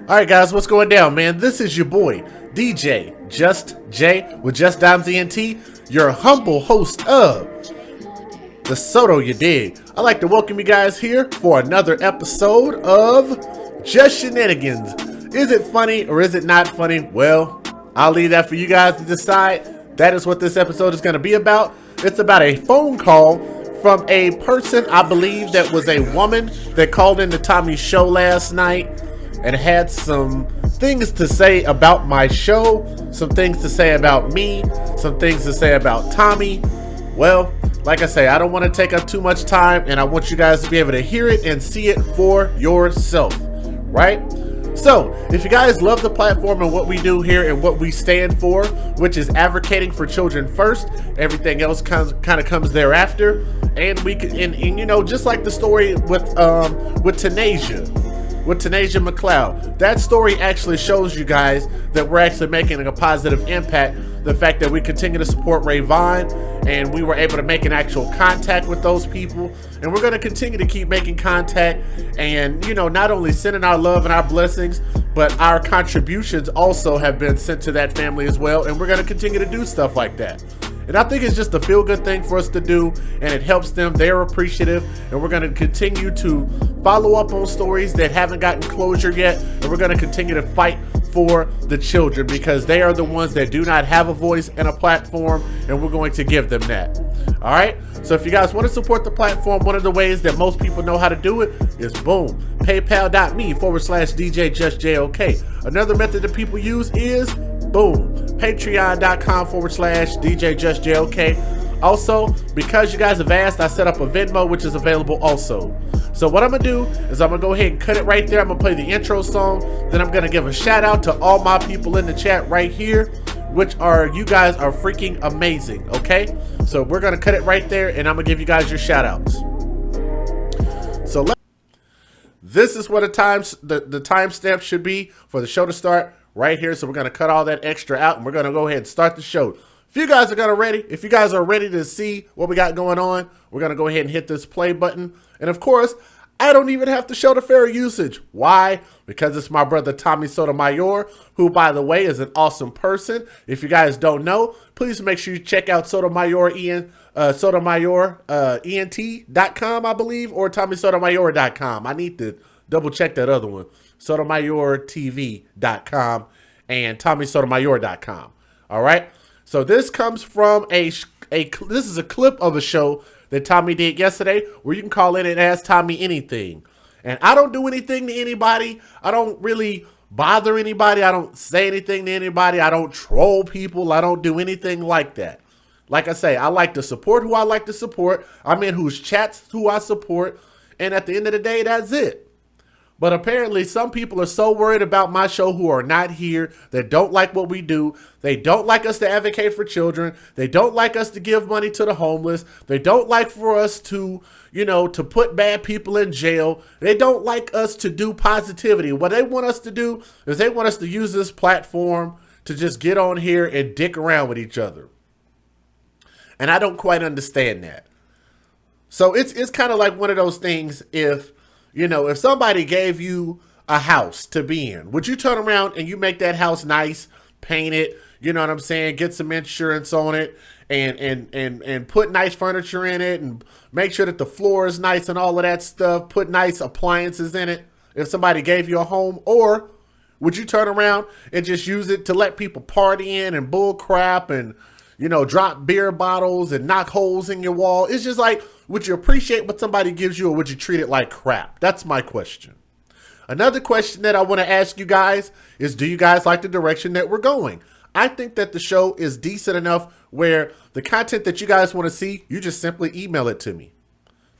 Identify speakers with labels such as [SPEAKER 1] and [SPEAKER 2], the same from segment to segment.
[SPEAKER 1] Alright guys, what's going down, man? This is your boy, DJ Just J with Just Dimes ENT, your humble host of the Soto Yadig. I'd like to welcome you guys here for another episode of Just Shenanigans. Is it funny or is it not funny? Well, I'll leave that for you guys to decide. That is what this episode is going to be about. It's about a phone call from a person, I believe that was a woman that called into Tommy's show last night and had some things to say about my show, some things to say about me, some things to say about Tommy. Well, like I say, I don't want to take up too much time, and I want you guys to be able to hear it and see it for yourself, right? So, if you guys love the platform and what we do here and what we stand for, which is advocating for children first, everything else kind of comes thereafter, and we can, and you know, just like the story with Tanasia McLeod, that story actually shows you guys that we're actually making a positive impact. The fact that we continue to support Ray Vaughn and we were able to make an actual contact with those people, and we're going to continue to keep making contact and, you know, not only sending our love and our blessings, but our contributions also have been sent to that family as well, and we're going to continue to do stuff like that. And I think it's just a feel-good thing for us to do, and it helps them. They're appreciative, and we're going to continue to follow up on stories that haven't gotten closure yet, and we're going to continue to fight for the children because they are the ones that do not have a voice and a platform, and we're going to give them that. All right? So if you guys want to support the platform, one of the ways that most people know how to do it is boom, paypal.me/DJJustJOK. Another method that people use is boom, patreon.com/DJJustJOK. Also, because you guys have asked, I set up a Venmo, which is available also. So what I'm going to do is I'm going to go ahead and cut it right there. I'm going to play the intro song. Then I'm going to give a shout out to all my people in the chat right here, which are, you guys are freaking amazing, okay? So we're going to cut it right there, and I'm going to give you guys your shout outs. So this is what the timestamp should be for the show to start right here. So we're going to cut all that extra out, and we're going to go ahead and start the show. If you guys are ready to see what we got going on, we're going to go ahead and hit this play button. And of course, I don't even have to show the fair usage. Why? Because it's my brother Tommy Sotomayor, who, by the way, is an awesome person. If you guys don't know, please make sure you check out SotomayorEnt.com, I believe, or TommySotomayor.com. I need to double check that other one. SotomayorTV.com and TommySotomayor.com. All right. So this comes from this is a clip of a show that Tommy did yesterday where you can call in and ask Tommy anything. And I don't do anything to anybody. I don't really bother anybody. I don't say anything to anybody. I don't troll people. I don't do anything like that. Like I say, I like to support who I like to support. I'm in whose chats who I support. And at the end of the day, that's it. But apparently some people are so worried about my show who are not here, that don't like what we do. They don't like us to advocate for children. They don't like us to give money to the homeless. They don't like for us to, you know, to put bad people in jail. They don't like us to do positivity. What they want us to do is they want us to use this platform to just get on here and dick around with each other. And I don't quite understand that. So it's kind of like one of those things. If somebody gave you a house to be in, would you turn around and you make that house nice, paint it, you know what I'm saying, get some insurance on it, and put nice furniture in it, and make sure that the floor is nice and all of that stuff, put nice appliances in it if somebody gave you a home? Or would you turn around and just use it to let people party in and bull crap and, you know, drop beer bottles and knock holes in your wall? It's just like, would you appreciate what somebody gives you, or would you treat it like crap? That's my question. Another question that I want to ask you guys is, do you guys like the direction that we're going? I think that the show is decent enough where the content that you guys want to see, you just simply email it to me.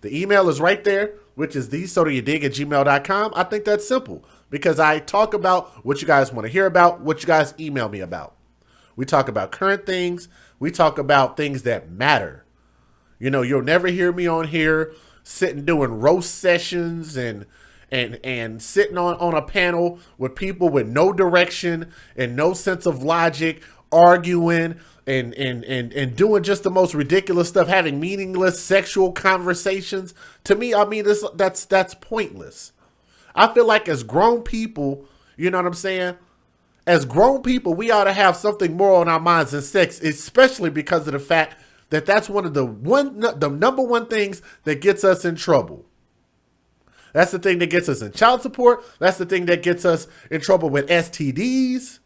[SPEAKER 1] The email is right there, which is thesotoyadig@gmail.com. I think that's simple because I talk about what you guys want to hear about, what you guys email me about. We talk about current things. We talk about things that matter. You know, you'll never hear me on here sitting doing roast sessions and sitting on a panel with people with no direction and no sense of logic, arguing and doing just the most ridiculous stuff, having meaningless sexual conversations. To me, I mean, that's pointless. I feel like as grown people, You know what I'm saying? As grown people, we ought to have something more on our minds than sex, especially because of the fact that that's one of the number one things that gets us in trouble. That's the thing that gets us in child support. That's the thing that gets us in trouble with STDs.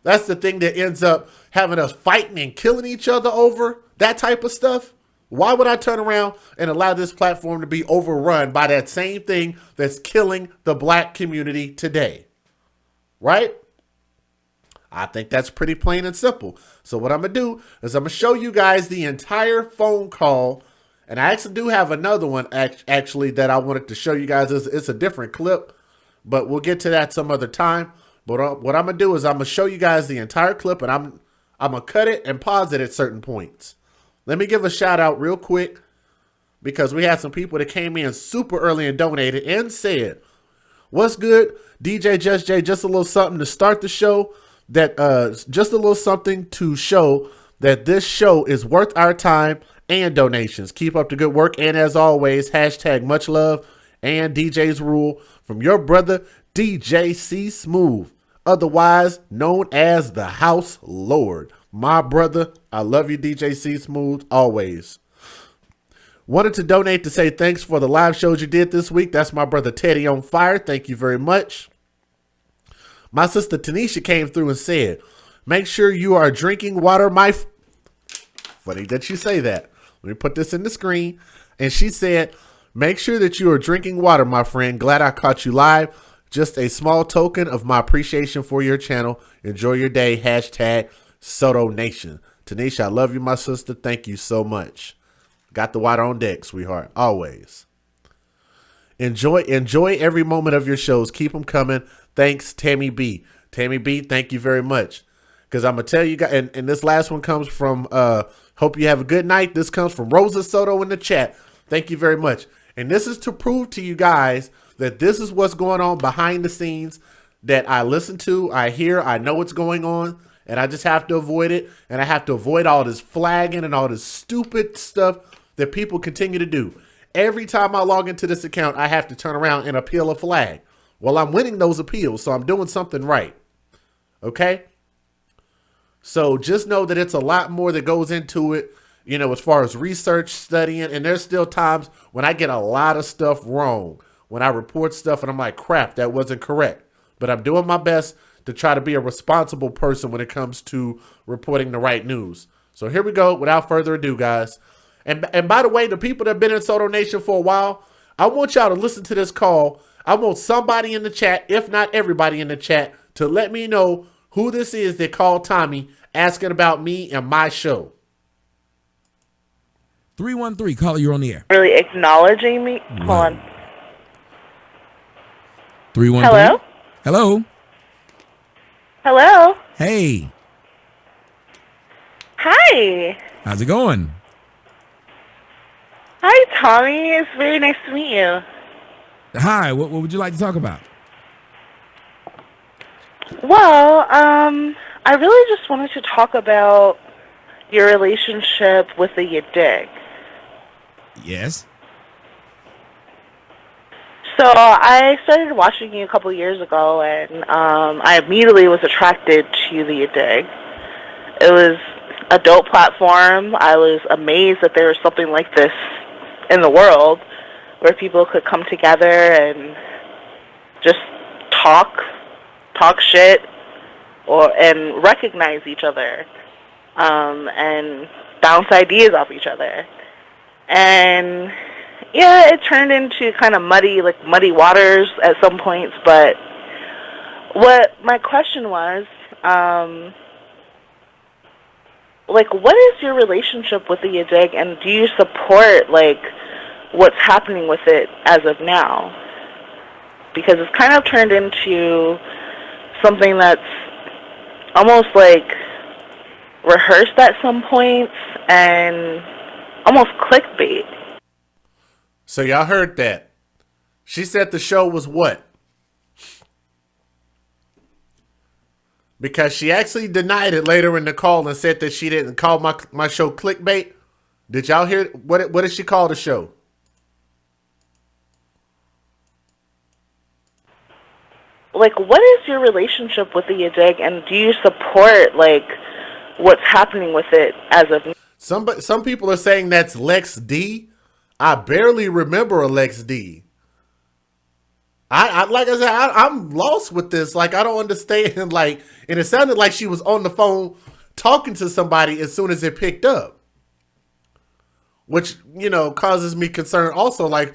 [SPEAKER 1] That's the thing that ends up having us fighting and killing each other over that type of stuff. Why would I turn around and allow this platform to be overrun by that same thing that's killing the black community today? Right? I think that's pretty plain and simple. So what I'm going to do is I'm going to show you guys the entire phone call. And I actually do have another one actually that I wanted to show you guys. It's a different clip, but we'll get to that some other time. But what I'm going to do is I'm going to show you guys the entire clip, and I'm going to cut it and pause it at certain points. Let me give a shout out real quick because we had some people that came in super early and donated and said, "What's good, DJ Just J? Just a little something to start the show. Just a little something to show that this show is worth our time and donations. Keep up the good work. And as always, hashtag much love and DJ's rule from your brother, DJ C Smooth, otherwise known as the House Lord. My brother, I love you, DJ C Smooth, always. Wanted to donate to say thanks for the live shows you did this week. That's my brother Teddy on Fire. Thank you very much. My sister Tanisha came through and said, make sure you are drinking water, funny that you say that. Let me put this in the screen. And she said, make sure that you are drinking water, my friend. Glad I caught you live. Just a small token of my appreciation for your channel. Enjoy your day. Hashtag Soto Nation. Tanisha, I love you, my sister. Thank you so much. Got the water on deck, sweetheart. Always. Enjoy every moment of your shows. Keep them coming. Thanks, Tammy B. Tammy B, thank you very much. Because I'm going to tell you guys, and this last one comes from, hope you have a good night. This comes from Rosa Soto in the chat. Thank you very much. And this is to prove to you guys that this is what's going on behind the scenes that I listen to, I hear, I know what's going on, and I just have to avoid it. And I have to avoid all this flagging and all this stupid stuff that people continue to do. Every time I log into this account, I have to turn around and appeal a flag. Well, I'm winning those appeals, so I'm doing something right. Okay? So just know that it's a lot more that goes into it, you know, as far as research, studying, and there's still times when I get a lot of stuff wrong, when I report stuff and I'm like, crap, that wasn't correct. But I'm doing my best to try to be a responsible person when it comes to reporting the right news. So here we go. Without further ado, guys. And by the way, the people that have been in Soto Nation for a while, I want y'all to listen to this call. I want somebody in the chat, if not everybody in the chat, to let me know who this is that called Tommy asking about me and my show.
[SPEAKER 2] 313, caller, you're on the air.
[SPEAKER 3] Really acknowledging me. Hold on.
[SPEAKER 2] 313.
[SPEAKER 3] Hello?
[SPEAKER 2] Hello.
[SPEAKER 3] Hello?
[SPEAKER 2] Hey.
[SPEAKER 3] Hi.
[SPEAKER 2] How's it going?
[SPEAKER 3] Hi, Tommy. It's very nice to meet you.
[SPEAKER 2] Hi, what would you like to talk about?
[SPEAKER 3] Well, I really just wanted to talk about your relationship with the Yadig.
[SPEAKER 2] Yes.
[SPEAKER 3] So I started watching you a couple years ago, and I immediately was attracted to the Yadig. It was a dope platform. I was amazed that there was something like this in the world where people could come together and just talk shit, and recognize each other, and bounce ideas off each other. And yeah, it turned into kind of muddy waters at some points. But what my question was, what is your relationship with the Yadig, and do you support what's happening with it as of now? Because it's kind of turned into something that's almost rehearsed at some points and almost clickbait.
[SPEAKER 1] So y'all heard that. She said the show was what? Because she actually denied it later in the call and said that she didn't call my show clickbait. Did y'all hear what did she call the show?
[SPEAKER 3] like, what is your relationship with the Yadig, and do you support, like, what's happening with it as of now?
[SPEAKER 1] Some people are saying that's Lex D. I barely remember a Lex D. I like I said, I'm lost with this. Like, I don't understand. Like, and it sounded like she was on the phone talking to somebody as soon as it picked up, which, you know, causes me concern. Also, like,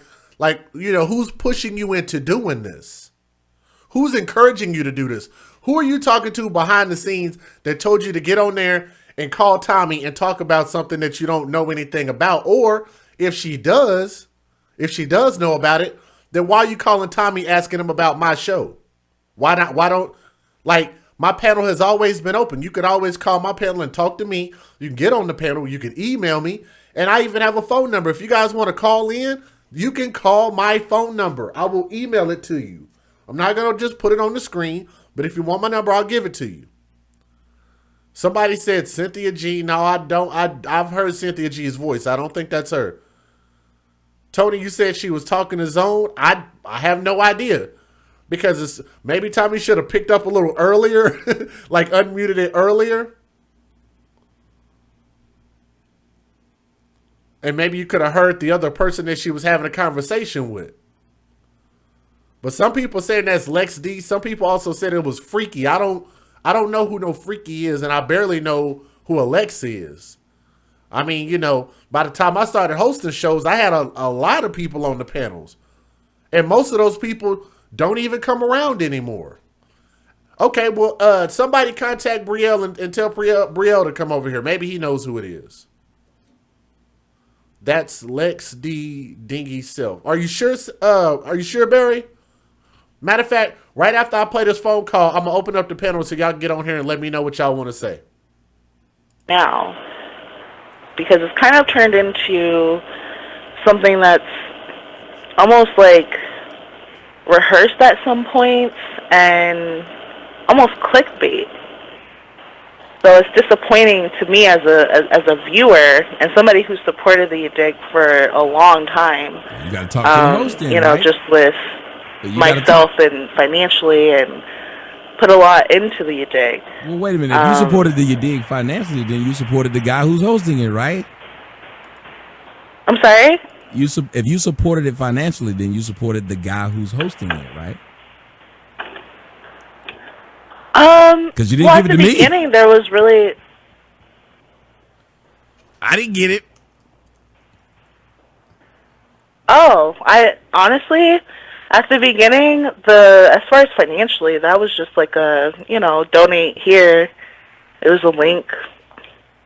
[SPEAKER 1] you know, who's pushing you into doing this? Who's encouraging you to do this? Who are you talking to behind the scenes that told you to get on there and call Tommy and talk about something that you don't know anything about? Or if she does know about it, then why are you calling Tommy asking him about my show? Why not? Why don't, like, my panel has always been open. You could always call my panel and talk to me. You can get on the panel. You can email me. And I even have a phone number. If you guys want to call in, you can call my phone number. I will email it to you. I'm not going to just put it on the screen, but if you want my number, I'll give it to you. Somebody said Cynthia G. No, I don't. I've heard Cynthia G's voice. I don't think that's her. Tony, you said she was talking to Zone. I have no idea, because maybe Tommy should have picked up a little earlier, like unmuted it earlier. And maybe you could have heard the other person that she was having a conversation with. But some people saying that's Lex D. Some people also said it was Freaky. I don't know who no Freaky is, and I barely know who Alex is. I mean, you know, by the time I started hosting shows, I had a lot of people on the panels. And most of those people don't even come around anymore. Okay, well, somebody contact Brielle and tell Brielle to come over here. Maybe he knows who it is. That's Lex D. Dingy Self. Are you sure? Are you sure, Barry? Matter of fact, right after I play this phone call, I'm going to open up the panel so y'all can get on here and let me know what y'all want to say.
[SPEAKER 3] Now, because it's kind of turned into something that's almost like rehearsed at some points and almost clickbait. So it's disappointing to me as a viewer and somebody who supported the Yadig for a long time.
[SPEAKER 2] You got to talk to the host then,
[SPEAKER 3] you know,
[SPEAKER 2] right?
[SPEAKER 3] just with myself and financially, and put a lot into the Yadig.
[SPEAKER 2] Well, wait a minute. If you supported the Yadig financially, then you supported the guy who's hosting it, right?
[SPEAKER 3] I'm sorry?
[SPEAKER 2] If you supported it financially, then you supported the guy who's hosting it, right? Because you didn't give it to me.
[SPEAKER 3] At the beginning, there was really...
[SPEAKER 2] I didn't get it.
[SPEAKER 3] Oh, honestly, at the beginning, as far as financially, that was just like a, you know, donate here. It was a link.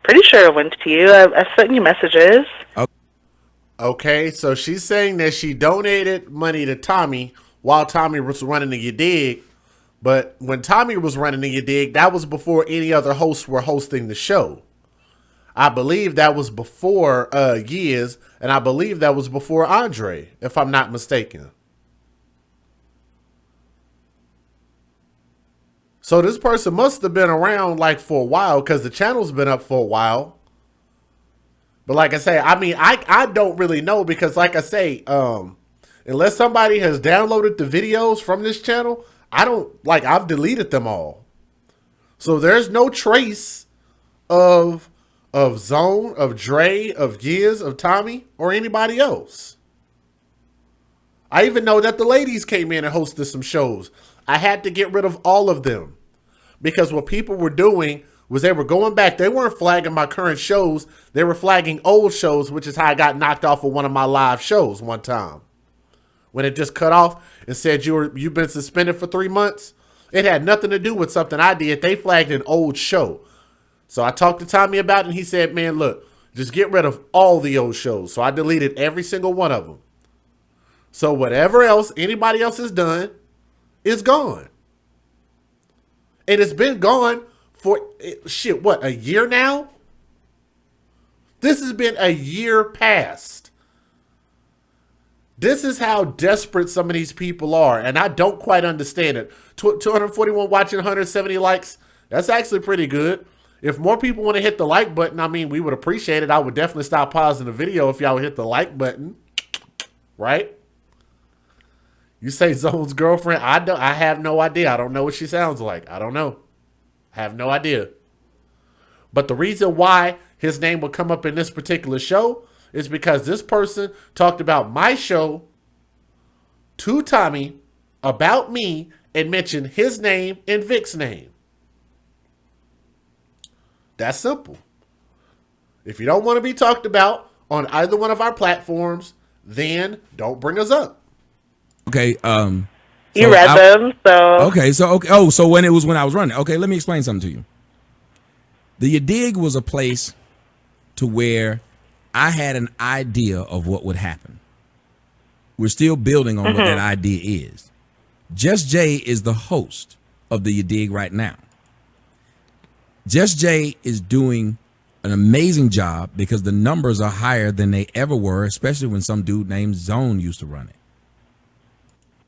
[SPEAKER 3] Pretty sure it went to you. I sent you messages.
[SPEAKER 1] Okay, so she's saying that she donated money to Tommy while Tommy was running the Yadig. But when Tommy was running the Yadig, that was before any other hosts were hosting the show. I believe that was before Years, and I believe that was before Andre, if I'm not mistaken. So this person must have been around like for a while, because the channel's been up for a while. But like I say, I mean, I don't really know, because like I say, unless somebody has downloaded the videos from this channel, I've deleted them all. So there's no trace of Zone, of Dre, of Giz, of Tommy, or anybody else. I even know that the ladies came in and hosted some shows. I had to get rid of all of them, because what people were doing was they were going back. They weren't flagging my current shows. They were flagging old shows, which is how I got knocked off of one of my live shows one time. When it just cut off and said you've been suspended for 3 months. It had nothing to do with something I did. They flagged an old show. So I talked to Tommy about it, and he said, man, look, just get rid of all the old shows. So I deleted every single one of them. So whatever else anybody else has done is gone. And it's been gone for, a year now? This has been a year past. This is how desperate some of these people are, and I don't quite understand it. 241 watching, 170 likes. That's actually pretty good. If more people want to hit the like button, I mean, we would appreciate it. I would definitely stop pausing the video if y'all would hit the like button, right? You say Zone's girlfriend? I have no idea. I don't know what she sounds like. I don't know. I have no idea. But the reason why his name will come up in this particular show is because this person talked about my show to Tommy about me and mentioned his name and Vic's name. That's simple. If you don't want to be talked about on either one of our platforms, then don't bring us up.
[SPEAKER 2] Okay.
[SPEAKER 3] You read them, so
[SPEAKER 2] Okay. So okay. Oh, so when I was running. Okay, let me explain something to you. The Yadig was a place to where I had an idea of what would happen. We're still building on what that idea is. Just Jay is the host of the Yadig right now. Just Jay is doing an amazing job because the numbers are higher than they ever were, especially when some dude named Zone used to run it.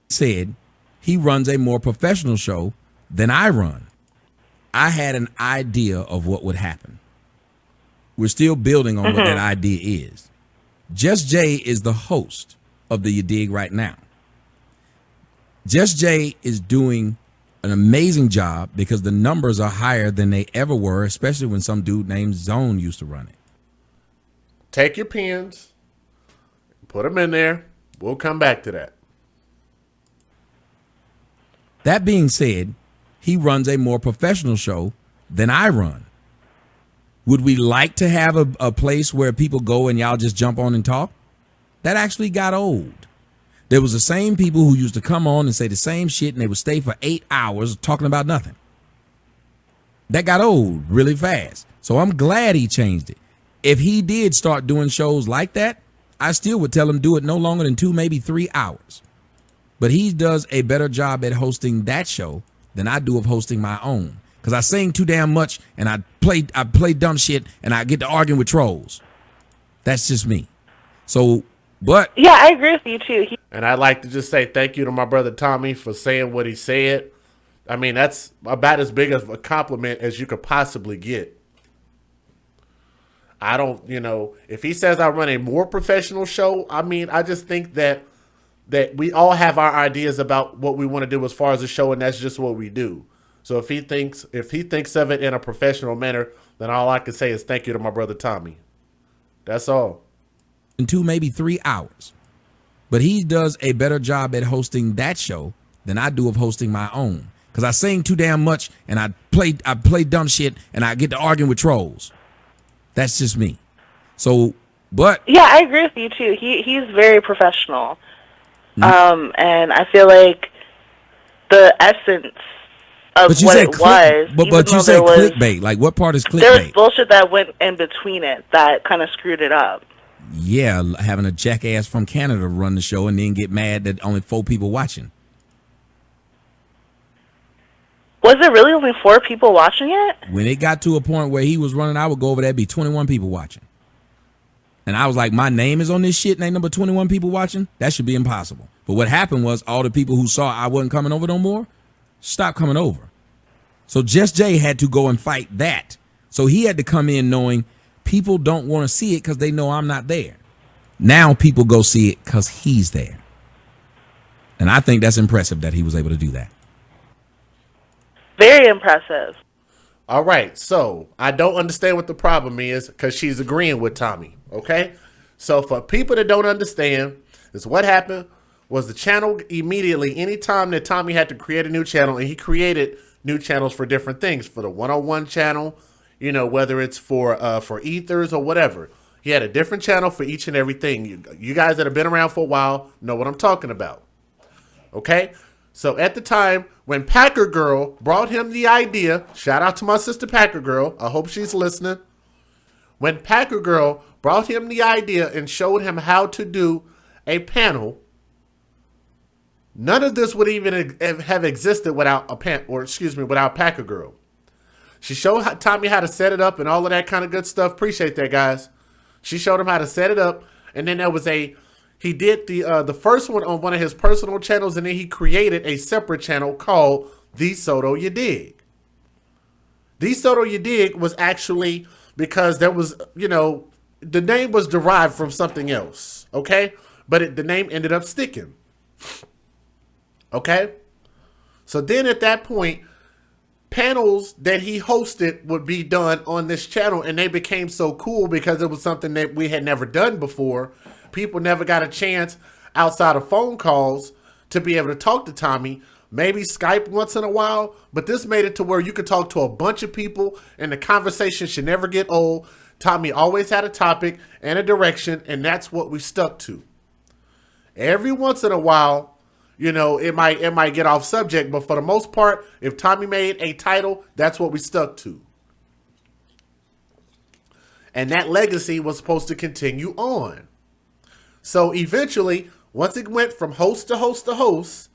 [SPEAKER 2] Said he runs a more professional show than I run. I had an idea of what would happen. We're still building on what that idea is. Just Jay is the host of the Yadig right now. Just Jay is doing an amazing job because the numbers are higher than they ever were, especially when some dude named Zone used to run it.
[SPEAKER 1] Take your pens, put them in there. We'll come back to that.
[SPEAKER 2] That being said, he runs a more professional show than I run. Would we like to have a place where people go and y'all just jump on and talk? That actually got old. There was the same people who used to come on and say the same shit, and they would stay for 8 hours talking about nothing. That got old really fast. So I'm glad he changed it. If he did start doing shows like that, I still would tell him do it no longer than 2, maybe 3 hours. But he does a better job at hosting that show than I do of hosting my own. Because I sing too damn much, and I play dumb shit, and I get to arguing with trolls. That's just me. So, but
[SPEAKER 3] yeah, I agree with you too.
[SPEAKER 1] And I'd like to just say thank you to my brother Tommy for saying what he said. I mean, that's about as big of a compliment as you could possibly get. I don't, if he says I run a more professional show, I mean, I just think that we all have our ideas about what we want to do as far as the show, and that's just what we do. So if he thinks of it in a professional manner, then all I can say is thank you to my brother Tommy. That's all.
[SPEAKER 2] In 2, maybe 3 hours. But he does a better job at hosting that show than I do of hosting my own. Because I sing too damn much, and I play dumb shit, and I get to arguing with trolls. That's just me. So, but
[SPEAKER 3] yeah, I agree with you too. He's very professional. And I feel like the essence of what it was.
[SPEAKER 2] But you said clickbait. Like, what part is clickbait?
[SPEAKER 3] There's bullshit that went in between it that kind of screwed it up.
[SPEAKER 2] Yeah, having a jackass from Canada run the show and then get mad that only 4 people watching.
[SPEAKER 3] Was it really only 4 people watching it?
[SPEAKER 2] When it got to a point where he was running, I would go over there, be 21 people watching. And I was like, my name is on this shit and ain't number 21 people watching? That should be impossible. But what happened was all the people who saw I wasn't coming over no more stopped coming over. So Just Jay had to go and fight that. So he had to come in knowing people don't want to see it because they know I'm not there. Now people go see it because he's there. And I think that's impressive that he was able to do that.
[SPEAKER 3] Very impressive.
[SPEAKER 1] All right, so I don't understand what the problem is because she's agreeing with Tommy, okay? So for people that don't understand, is what happened was the channel immediately, anytime that Tommy had to create a new channel, and he created new channels for different things, for the one-on-one channel, whether it's for ethers or whatever. He had a different channel for each and everything. You guys that have been around for a while know what I'm talking about, okay? So at the time when Packer Girl brought him the idea, shout out to my sister Packer Girl, I hope she's listening. When Packer Girl brought him the idea and showed him how to do a panel, none of this would even have existed without without Packer Girl. She showed Tommy how to set it up and all of that kind of good stuff. Appreciate that, guys. She showed him how to set it up, and then there was he did the first one on one of his personal channels, and then he created a separate channel called The Soto Yadig. The Soto Yadig was actually because there was, the name was derived from something else, okay? But the name ended up sticking. Okay? So then at that point, panels that he hosted would be done on this channel, and they became so cool because it was something that we had never done before. People never got a chance outside of phone calls to be able to talk to Tommy. Maybe Skype once in a while, but this made it to where you could talk to a bunch of people and the conversation should never get old. Tommy always had a topic and a direction, and that's what we stuck to. Every once in a while, you know, it might get off subject, but for the most part, if Tommy made a title, that's what we stuck to. And that legacy was supposed to continue on. So eventually, once it went from host to host to host,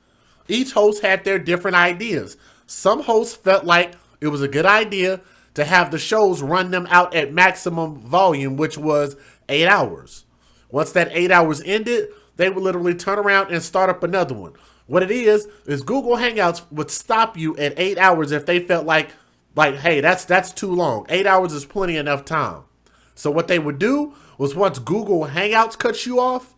[SPEAKER 1] each host had their different ideas. Some hosts felt like it was a good idea to have the shows run them out at maximum volume, which was 8 hours. Once that 8 hours ended, they would literally turn around and start up another one. What it is Google Hangouts would stop you at 8 hours if they felt like hey, that's too long. 8 hours is plenty enough time. So what they would do was once Google Hangouts cuts you off,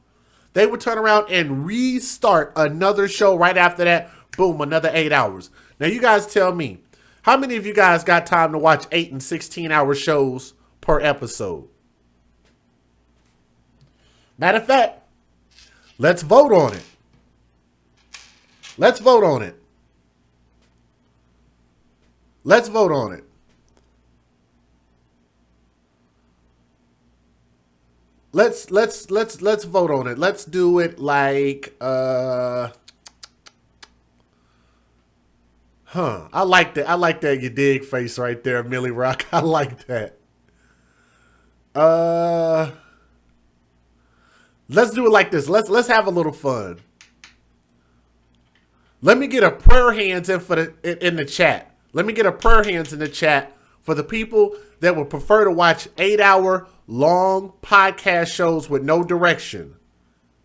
[SPEAKER 1] they would turn around and restart another show right after that. Boom, another 8 hours. Now you guys tell me, how many of you guys got time to watch 8 and 16-hour shows per episode? Matter of fact, let's vote on it. Let's vote on it. Let's vote on it. Let's vote on it. Let's do it like I like that. I like that Yadig face right there, Millie Rock. I like that. Let's do it like this. Let's have a little fun. Let me get a prayer hands in the chat. Let me get a prayer hands in the chat for the people that would prefer to watch 8-hour long podcast shows with no direction.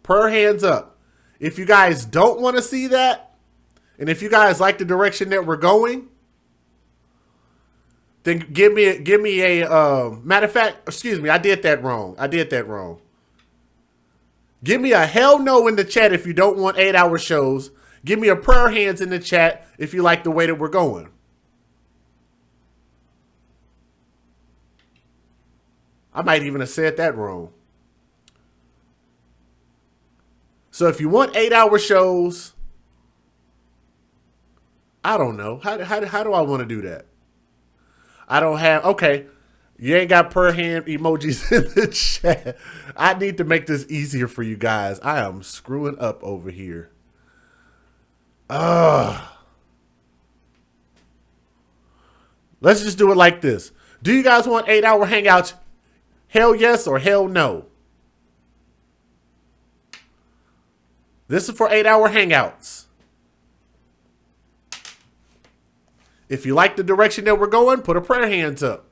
[SPEAKER 1] Prayer hands up. If you guys don't want to see that, and if you guys like the direction that we're going, then give me a matter of fact, excuse me, I did that wrong. Give me a hell no in the chat if you don't want 8-hour shows. Give me a prayer hands in the chat if you like the way that we're going. I might even have said that wrong. So if you want 8-hour shows, I don't know. How do I want to do that? I don't have, okay. You ain't got prayer hand emojis in the chat. I need to make this easier for you guys. I am screwing up over here. Let's just do it like this. Do you guys want 8-hour hangouts? Hell yes or hell no? This is for 8-hour hangouts. If you like the direction that we're going, put a prayer hands up.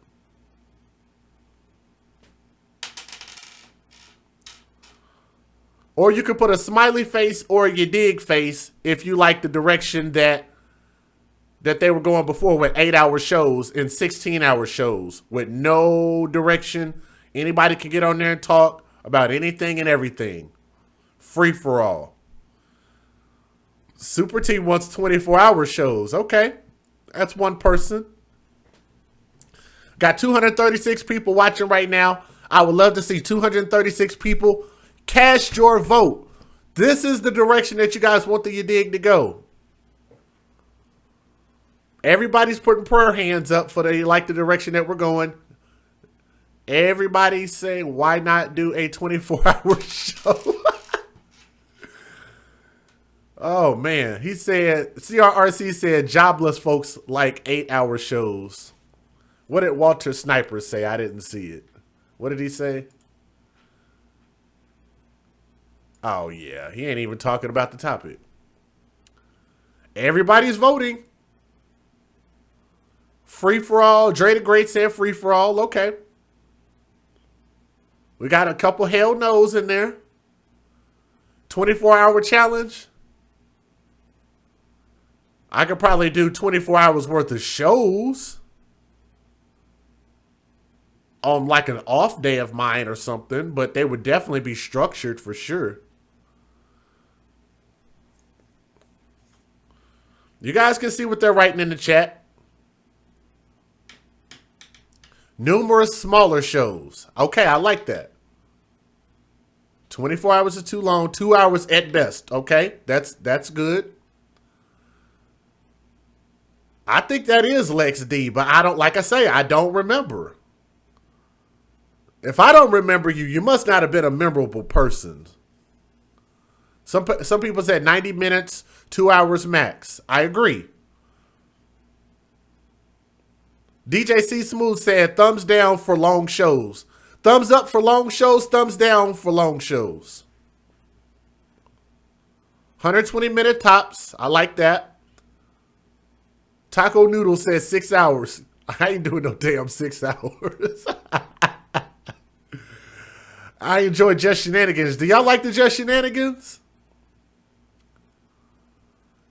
[SPEAKER 1] Or you could put a smiley face or a Yadig face if you like the direction that they were going before with 8-hour shows and 16-hour shows with no direction. Anybody can get on there and talk about anything and everything. Free for all. Super T wants 24-hour shows. Okay. That's one person. Got 236 people watching right now. I would love to see 236 people cast your vote. This is the direction that you guys want the Yadig to go. Everybody's putting prayer hands up for they like the direction that we're going. Everybody's saying, why not do a 24-hour show? Oh, man. He said, CRRC said, jobless folks like 8-hour shows. What did Walter Sniper say? I didn't see it. What did he say? Oh, yeah. He ain't even talking about the topic. Everybody's voting. Free for all. Dre the Great said free for all. Okay. We got a couple hell no's in there. 24-hour challenge. I could probably do 24 hours worth of shows on like an off day of mine or something, but they would definitely be structured for sure. You guys can see what they're writing in the chat. Numerous smaller shows. Okay, I like that. 24 hours is too long. 2 hours at best. Okay, that's good. I think that is Lex D, but I don't, like I say, I don't remember. If I don't remember you, you must not have been a memorable person. Some people said 90 minutes, 2 hours max. I agree. DJ C Smooth said thumbs down for long shows. Thumbs up for long shows, thumbs down for long shows. 120-minute tops. I like that. Taco Noodle says 6 hours. I ain't doing no damn 6 hours. I enjoy Just Shenanigans. Do y'all like the Just Shenanigans?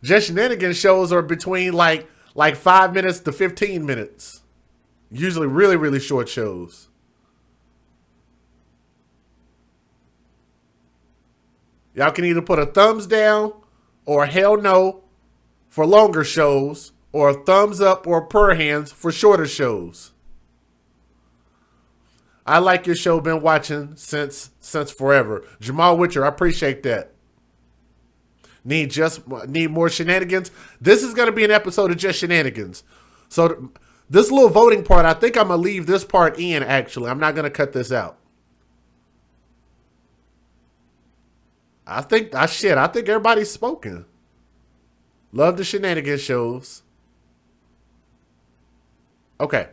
[SPEAKER 1] Just Shenanigans shows are between like 5 minutes to 15 minutes. Usually really, really short shows. Y'all can either put a thumbs down or a hell no for longer shows, or a thumbs up or per hands for shorter shows. I like your show, been watching since forever. Jamal Witcher, I appreciate that. Need more shenanigans. This is going to be an episode of Just Shenanigans. So this little voting part, I think I'm going to leave this part in, actually. I'm not going to cut this out. I think everybody's spoken. Love the Shenanigans shows. Okay.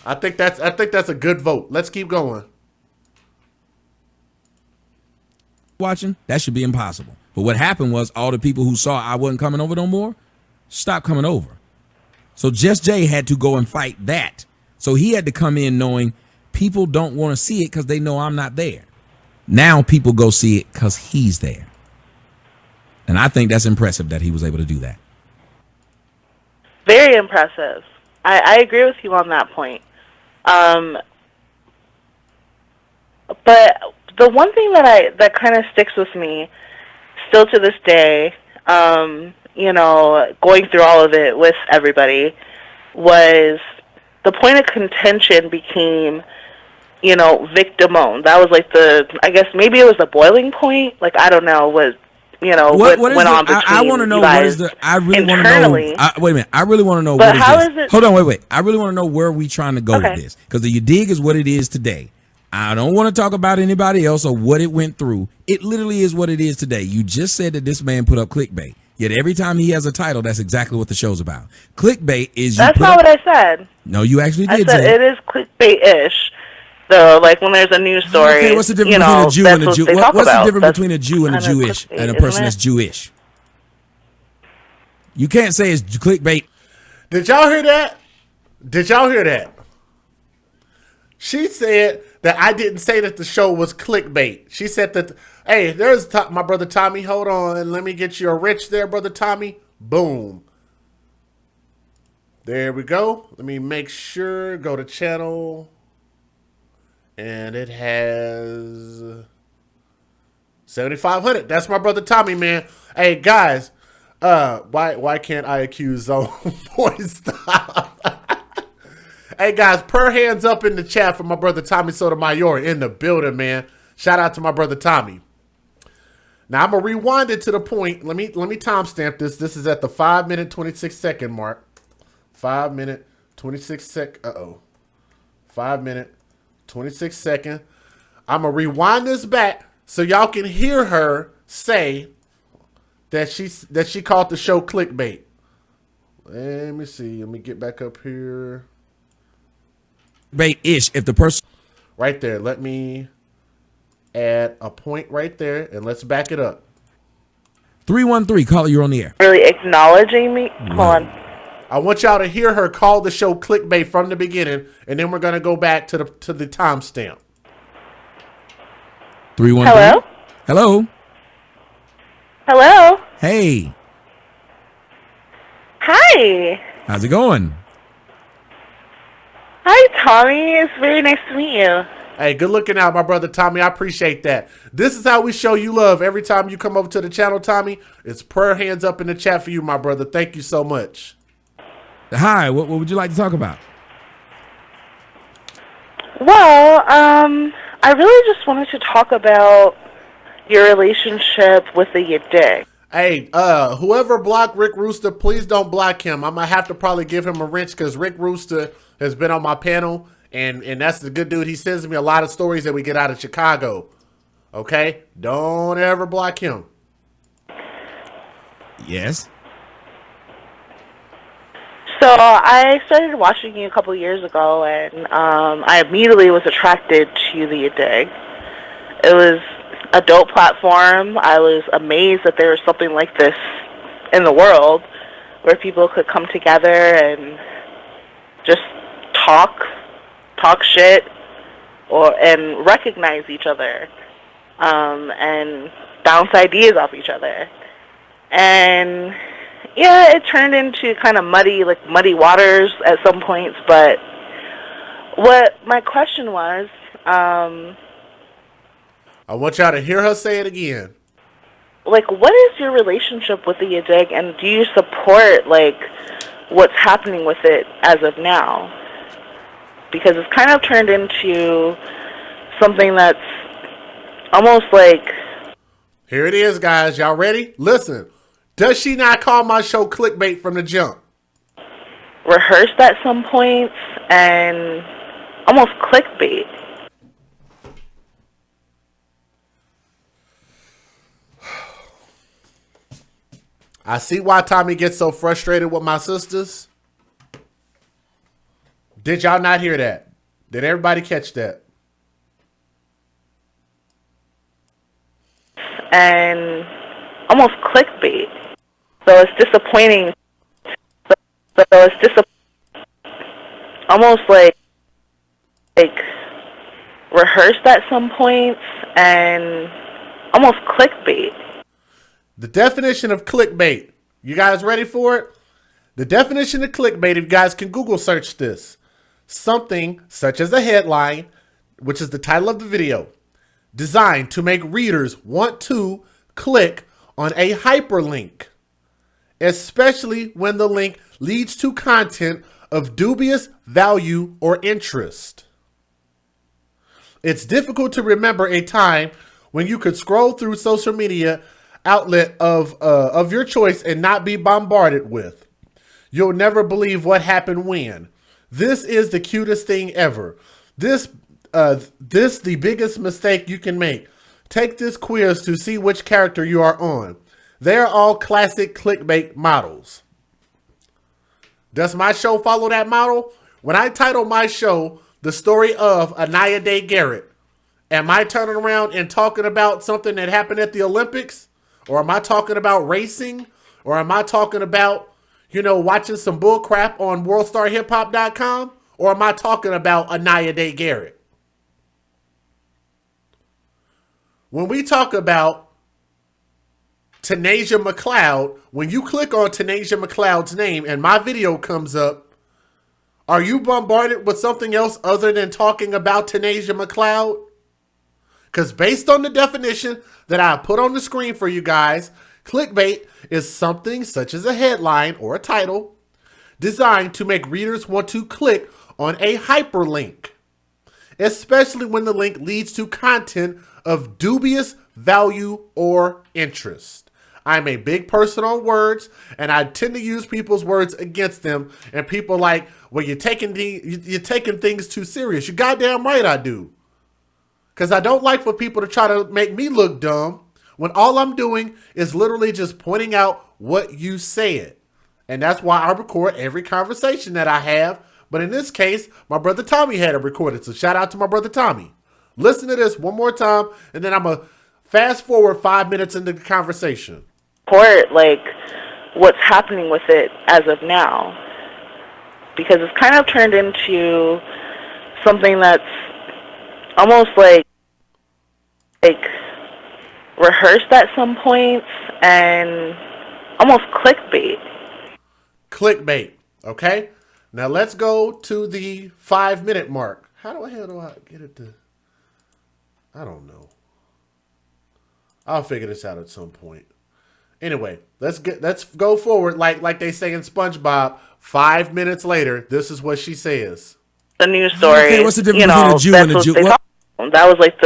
[SPEAKER 1] I think that's a good vote. Let's keep going.
[SPEAKER 2] Watching, that should be impossible. But what happened was all the people who saw I wasn't coming over no more stopped coming over. So Just Jay had to go and fight that. So he had to come in knowing people don't want to see it because they know I'm not there. Now people go see it because he's there. And I think that's impressive that he was able to do that.
[SPEAKER 3] Very impressive. I agree with you on that point. But the one thing that kind of sticks with me still to this day, going through all of it with everybody, was the point of contention became, victim-owned. That was like I guess maybe it was the boiling point. Like, I don't know, what went on between
[SPEAKER 2] I want to know what is the. I really want to know. Wait a minute. I really want to know.
[SPEAKER 3] But
[SPEAKER 2] what
[SPEAKER 3] how
[SPEAKER 2] is
[SPEAKER 3] is it?
[SPEAKER 2] Hold on. Wait. I really want to know where we trying to go with this, because the Yadig is what it is today. I don't want to talk about anybody else or what it went through. It literally is what it is today. You just said that this man put up clickbait. Yet every time he has a title, that's exactly what the show's about. Clickbait is.
[SPEAKER 3] That's not what I said.
[SPEAKER 2] No, you actually did.
[SPEAKER 3] I said it is clickbait-ish. So, like, when there's a news story,
[SPEAKER 2] okay, what's the difference between a Jew and a Jew? What's the difference between a Jew and a Jewish and a person that's Jewish? You can't say it's clickbait.
[SPEAKER 1] Did y'all hear that? She said that I didn't say that the show was clickbait. She said that, hey, there's my brother Tommy. Hold on. Let me get you a rich there, brother Tommy. Boom. There we go. Let me make sure. Go to channel. And it has 7,500. That's my brother Tommy, man. Hey, guys. Why can't I accuse Zone Boy? Stop. Hey, guys, per hands up in the chat for my brother Tommy Sotomayor in the building, man. Shout out to my brother Tommy. Now, I'm going to rewind it to the point. Let me timestamp this. This is at the 5-minute, 26-second mark. 5-minute, 26-second. 5-minute, 26-second. I'm going to rewind this back so y'all can hear her say that she called the show clickbait. Let me see. Let me get back up here.
[SPEAKER 2] Bait-ish if the person.
[SPEAKER 1] Right there. Let me add a point right there, and let's back it up.
[SPEAKER 2] 313, caller, you're on the air.
[SPEAKER 3] Really acknowledging me? Hold on.
[SPEAKER 1] I want y'all to hear her call the show clickbait from the beginning, and then we're going to go back to the timestamp.
[SPEAKER 2] 313.
[SPEAKER 3] Hello?
[SPEAKER 2] Hello.
[SPEAKER 3] Hello?
[SPEAKER 2] Hey.
[SPEAKER 3] Hi.
[SPEAKER 2] How's it going?
[SPEAKER 3] Hi, Tommy. It's very nice to meet you.
[SPEAKER 1] Hey, good looking out, my brother Tommy. I appreciate that. This is how we show you love every time you come over to the channel, Tommy. It's prayer hands up in the chat for you, my brother. Thank you so much.
[SPEAKER 2] Hi, what would you like to talk about?
[SPEAKER 3] Well, I really just wanted to talk about your relationship with the Yadig.
[SPEAKER 1] Hey, whoever blocked Rick Rooster, please don't block him. I'm gonna have to probably give him a wrench because Rick Rooster has been on my panel, and that's the good dude. He sends me a lot of stories that we get out of Chicago. Okay? Don't ever block him.
[SPEAKER 2] Yes.
[SPEAKER 3] So I started watching you a couple years ago, and I immediately was attracted to the Yadig. It was a dope platform. I was amazed that there was something like this in the world where people could come together and just talk shit, and recognize each other, and bounce ideas off each other. And yeah, it turned into kind of muddy waters at some points. But what my question was,
[SPEAKER 1] I want y'all to hear her say it again.
[SPEAKER 3] like, what is your relationship with the Yadig, and do you support what's happening with it as of now? Because it's kind of turned into something that's almost like...
[SPEAKER 1] Here it is, guys. Y'all ready? Listen. Does she not call my show clickbait from the jump?
[SPEAKER 3] rehearsed at some points and almost clickbait.
[SPEAKER 1] I see why Tommy gets so frustrated with my sisters. Did y'all not hear that? Did everybody catch that?
[SPEAKER 3] And almost clickbait. So it's disappointing. So it's almost like rehearsed at some points and almost clickbait.
[SPEAKER 1] The definition of clickbait. You guys ready for it? The definition of clickbait, if you guys can Google search this. Something such as a headline, which is the title of the video, designed to make readers want to click on a hyperlink, especially when the link leads to content of dubious value or interest. It's difficult to remember a time when you could scroll through social media outlet of your choice and not be bombarded with. You'll never believe what happened when. This is the cutest thing ever. This the biggest mistake you can make. Take this quiz to see which character you are on. They're all classic clickbait models. Does my show follow that model? When I title my show The Story of Anaya Day Garrett, am I turning around and talking about something that happened at the Olympics? Or am I talking about racing? Or am I talking about, watching some bull crap on worldstarhiphop.com? Or am I talking about Anaya Day Garrett? When we talk about Tanasia McLeod, when you click on Tanasia McLeod's name and my video comes up, are you bombarded with something else other than talking about Tanasia McLeod? Because based on the definition that I put on the screen for you guys, clickbait is something such as a headline or a title designed to make readers want to click on a hyperlink, especially when the link leads to content of dubious value or interest. I'm a big person on words, and I tend to use people's words against them. And people like, well, you're taking things too serious. You're goddamn right I do. Because I don't like for people to try to make me look dumb when all I'm doing is literally just pointing out what you said. And that's why I record every conversation that I have. But in this case, my brother Tommy had it recorded. So shout out to my brother Tommy. Listen to this one more time, and then I'm going to fast forward 5 minutes into the conversation.
[SPEAKER 3] Support what's happening with it as of now. Because it's kind of turned into something that's almost like rehearsed at some points and almost clickbait.
[SPEAKER 1] Clickbait, okay? Now let's go to the 5 minute mark. How do I get it to... I don't know. I'll figure this out at some point. Anyway, let's go forward. Like they say in SpongeBob. 5 minutes later, this is what she says.
[SPEAKER 3] The news story.
[SPEAKER 2] Okay, what's the difference between a Jew and a Jew?
[SPEAKER 3] That was like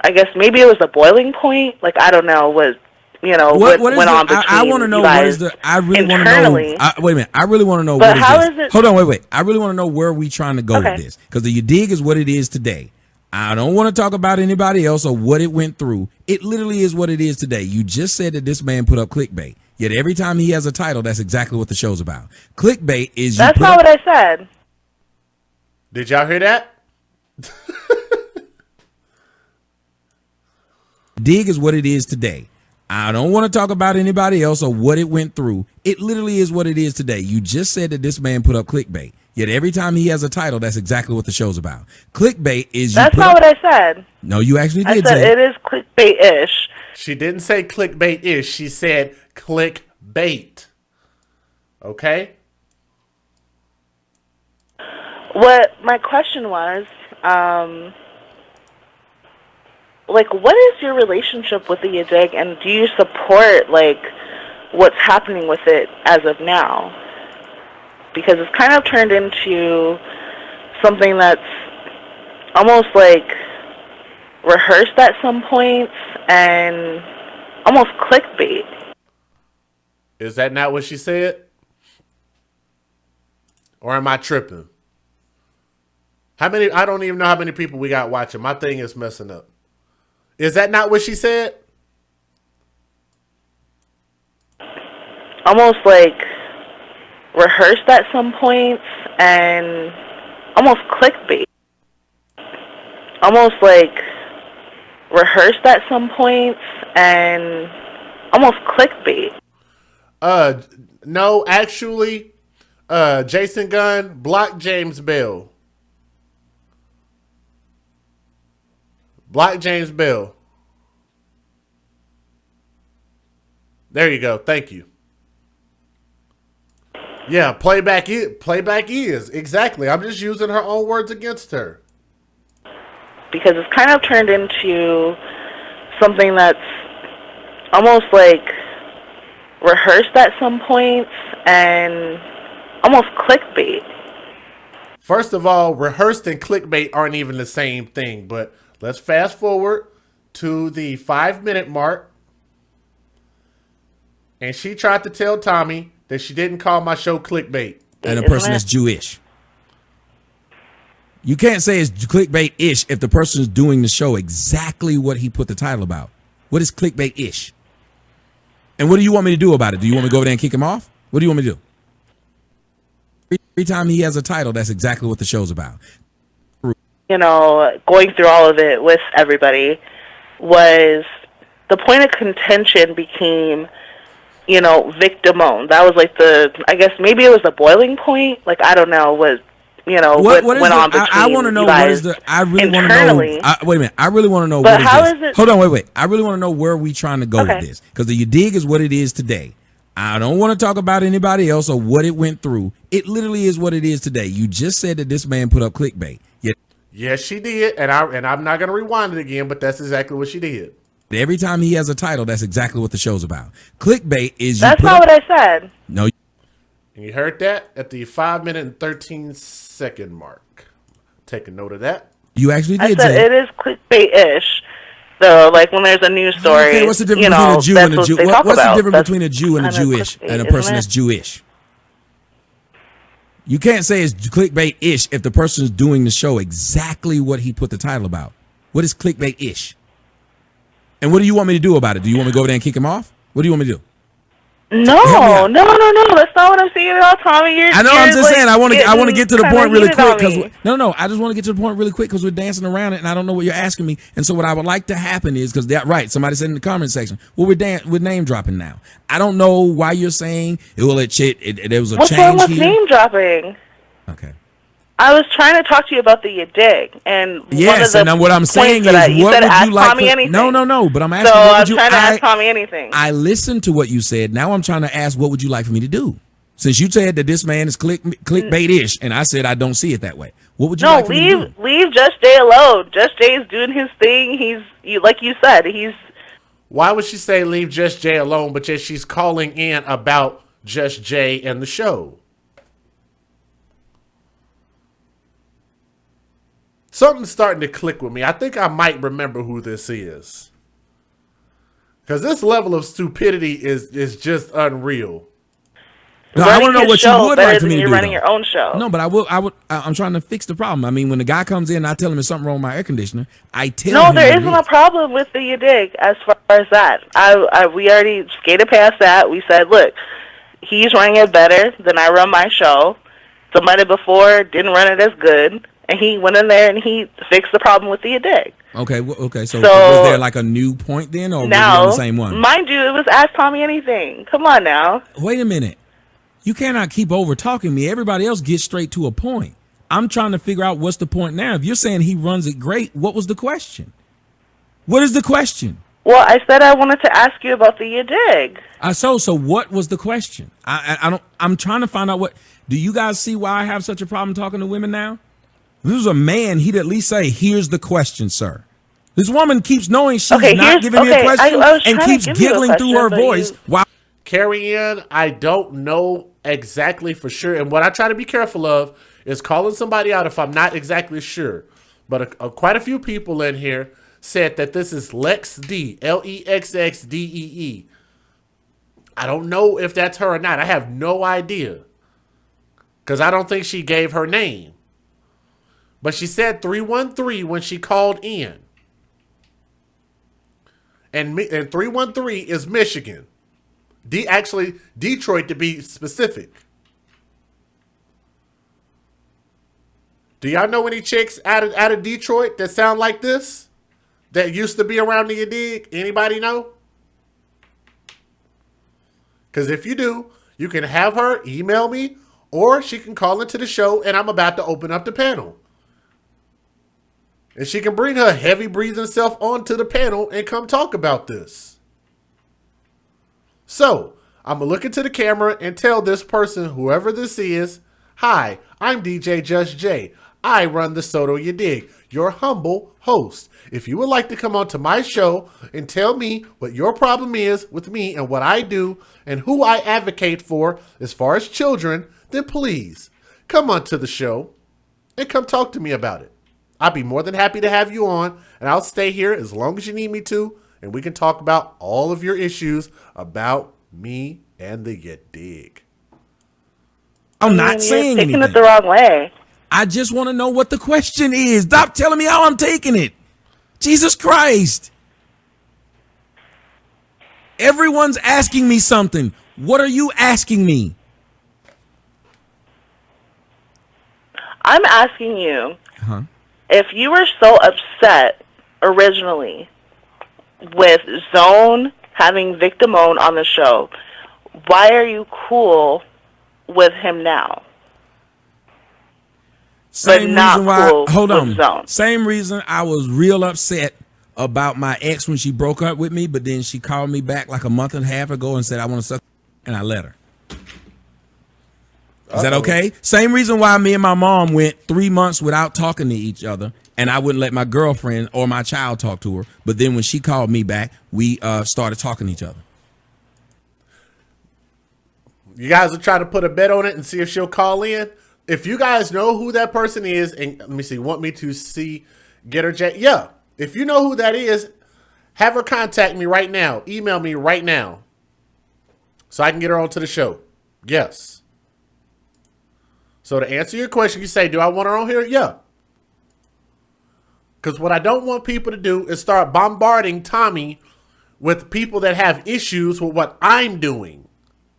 [SPEAKER 3] I guess maybe it was the boiling point. Like, I don't know what went on between
[SPEAKER 2] I want to know what is the. I really want to know. Wait a minute. I really want to know.
[SPEAKER 3] But
[SPEAKER 2] what
[SPEAKER 3] how
[SPEAKER 2] is
[SPEAKER 3] is it?
[SPEAKER 2] Hold on, wait. I really want to know where we trying to go with this, because the Yadig is what it is today. I don't want to talk about anybody else or what it went through. It literally is what it is today. You just said that this man put up clickbait. Yet every time he has a title, that's exactly what the show's about. Clickbait is.
[SPEAKER 3] That's not what I said.
[SPEAKER 1] Did y'all hear that?
[SPEAKER 2] Dig is what it is today. I don't want to talk about anybody else or what it went through. It literally is what it is today. You just said that this man put up clickbait. Yet every time he has a title, that's exactly what the show's about. Clickbait is.
[SPEAKER 3] That's not what I said.
[SPEAKER 2] No, you actually did.
[SPEAKER 3] I said it is clickbait-ish.
[SPEAKER 1] She didn't say clickbait-ish. She said clickbait. Okay?
[SPEAKER 3] What my question was, what is your relationship with the Yadig, and do you support, what's happening with it as of now? Because it's kind of turned into something that's almost, rehearsed at some points and almost clickbait.
[SPEAKER 1] Is that not what she said? Or am I tripping? How many? I don't even know how many people we got watching. My thing is messing up. Is that not what she said?
[SPEAKER 3] Almost rehearsed at some points and almost clickbait. Almost rehearsed at some points and almost clickbait.
[SPEAKER 1] No, actually, Jason Gunn blocked James Bell. Block James Bell. There you go. Thank you. Yeah, playback is. Exactly. I'm just using her own words against her.
[SPEAKER 3] Because it's kind of turned into something that's almost rehearsed at some points and almost clickbait.
[SPEAKER 1] First of all, rehearsed and clickbait aren't even the same thing, but let's fast forward to the 5-minute mark. And she tried to tell Tommy that she didn't call my show clickbait.
[SPEAKER 2] And a person that's Jewish. You can't say it's clickbait-ish if the person is doing the show exactly what he put the title about. What is clickbait-ish? And what do you want me to do about it? Do you want me to go over there and kick him off? What do you want me to do? Every time he has a title, that's exactly what the show's about.
[SPEAKER 3] Going through all of it with everybody was the point of contention became, victim owned. That was I guess maybe it was the boiling point. I don't know what went on between
[SPEAKER 2] I want to know what is the. I really want to know. Wait a minute. I really want to know.
[SPEAKER 3] But
[SPEAKER 2] what
[SPEAKER 3] how
[SPEAKER 2] is
[SPEAKER 3] is it?
[SPEAKER 2] Hold on. Wait. I really want to know where we trying to go with this, because the Yadig is what it is today. I don't want to talk about anybody else or what it went through. It literally is what it is today. You just said that this man put up clickbait.
[SPEAKER 1] Yes, she did, and I'm not going to rewind it again, but that's exactly what she did.
[SPEAKER 2] Every time he has a title, that's exactly what the show's about. Clickbait is.
[SPEAKER 3] That's not what I said.
[SPEAKER 2] No.
[SPEAKER 1] And you heard that at the 5-minute and 13-second mark. Take a note of that.
[SPEAKER 2] You actually did.
[SPEAKER 3] I said it is clickbait-ish. So, when there's a news story,
[SPEAKER 2] okay, what's the difference between a Jew and a Jew? What's the difference between a Jew and a Jewish and a person that's Jewish? You can't say it's clickbait-ish if the person is doing the show exactly what he put the title about. What is clickbait-ish? And what do you want me to do about it? Do you want me to go over there and kick him off? What do you want me to do?
[SPEAKER 3] No. That's not what I'm saying at all, Tommy.
[SPEAKER 2] I know. I'm just saying. I want to get to the point really quick because I just want to get to the point really quick because we're dancing around it, and I don't know what you're asking me. And so what I would like to happen is right. Somebody said in the comment section, well, we're name dropping now. I don't know why you're saying there was a change.
[SPEAKER 3] What's wrong with name dropping?
[SPEAKER 2] Okay.
[SPEAKER 3] I was trying to talk to you about the Yadig, and
[SPEAKER 2] yes, and what I'm saying is, what would you like? No. But I'm asking.
[SPEAKER 3] So I'm trying to ask Tommy anything.
[SPEAKER 2] I listened to what you said. Now I'm trying to ask, what would you like for me to do? Since you said that this man is clickbait-ish, and I said I don't see it that way. What would you
[SPEAKER 3] No,
[SPEAKER 2] like for me to do?
[SPEAKER 3] leave Just Jay alone. Just Jay is doing his thing. Like you said, he's.
[SPEAKER 1] Why would she say leave Just Jay alone, but yet she's calling in about Just Jay and the show? Something's starting to click with me. I think I might remember who this is. Because this level of stupidity is just unreal.
[SPEAKER 2] No, I want to know what you would like for me to do.
[SPEAKER 3] You're running your own show.
[SPEAKER 2] No, but I would. I'm trying to fix the problem. I mean, when the guy comes in, I tell him there's something wrong with my air conditioner. I tell him.
[SPEAKER 3] No, there isn't a problem with the Yadig as far as that. We already skated past that. We said, look, he's running it better than I run my show. Somebody before didn't run it as good, and he went in there and he fixed the problem with the Yadig.
[SPEAKER 2] Okay, okay. So was there like a new point then, or
[SPEAKER 3] now,
[SPEAKER 2] was it the same one?
[SPEAKER 3] Mind you, it was Ask Tommy Anything. Come on now.
[SPEAKER 2] Wait a minute. You cannot keep over talking me. Everybody else gets straight to a point. I'm trying to figure out what's the point now. If you're saying he runs it great, what was the question? What is the question?
[SPEAKER 3] Well, I said I wanted to ask you about the Yadig.
[SPEAKER 2] So what was the question? I'm trying to find out what. Do you guys see why I have such a problem talking to women now? If this was a man, he'd at least say, "Here's the question, sir." This woman keeps knowing she's not giving me a question and keeps giggling through her voice while.
[SPEAKER 1] Carry in, I don't know exactly for sure. And what I try to be careful of is calling somebody out if I'm not exactly sure. But quite a few people in here said that this is Lex D, Lexxdee. I don't know if that's her or not. I have no idea. Because I don't think she gave her name. But she said 313 when she called in. And 313 is Michigan. Actually, Detroit to be specific. Do y'all know any chicks out of Detroit that sound like this? That used to be around the Yadig? Anybody know? Because if you do, you can have her email me, or she can call into the show, and I'm about to open up the panel. And she can bring her heavy breathing self onto the panel and come talk about this. So, I'm going to look into the camera and tell this person, whoever this is, hi, I'm DJ Just Jay. I run the Soto Yadig, your humble host. If you would like to come onto my show and tell me what your problem is with me and what I do and who I advocate for as far as children, then please come onto the show and come talk to me about it. I'd be more than happy to have you on, and I'll stay here as long as you need me to, and we can talk about all of your issues about me and the Yadig.
[SPEAKER 2] I'm not saying anything.
[SPEAKER 3] You're taking it the wrong way.
[SPEAKER 2] I just want to know what the question is. Stop telling me how I'm taking it. Jesus Christ. Everyone's asking me something. What are you asking me?
[SPEAKER 3] I'm asking you, if you were so upset originally with Zone having Victim Moan on the show, why are you cool with him now?
[SPEAKER 2] Same reason why. Hold on. Same reason I was real upset about my ex when she broke up with me, but then she called me back like a month and a half ago and said I want to suck, and I let her. Is that okay? Same reason why me and my mom went 3 months without talking to each other, and I wouldn't let my girlfriend or my child talk to her. But then when she called me back, we started talking to each other.
[SPEAKER 1] You guys will try to put a bet on it and see if she'll call in. If you guys know who that person is, and let me see, want me to see, get her J? Yeah. If you know who that is, have her contact me right now. Email me right now so I can get her onto the show. Yes. So to answer your question, you say, do I want her on here? Yeah. Because what I don't want people to do is start bombarding Tommy with people that have issues with what I'm doing.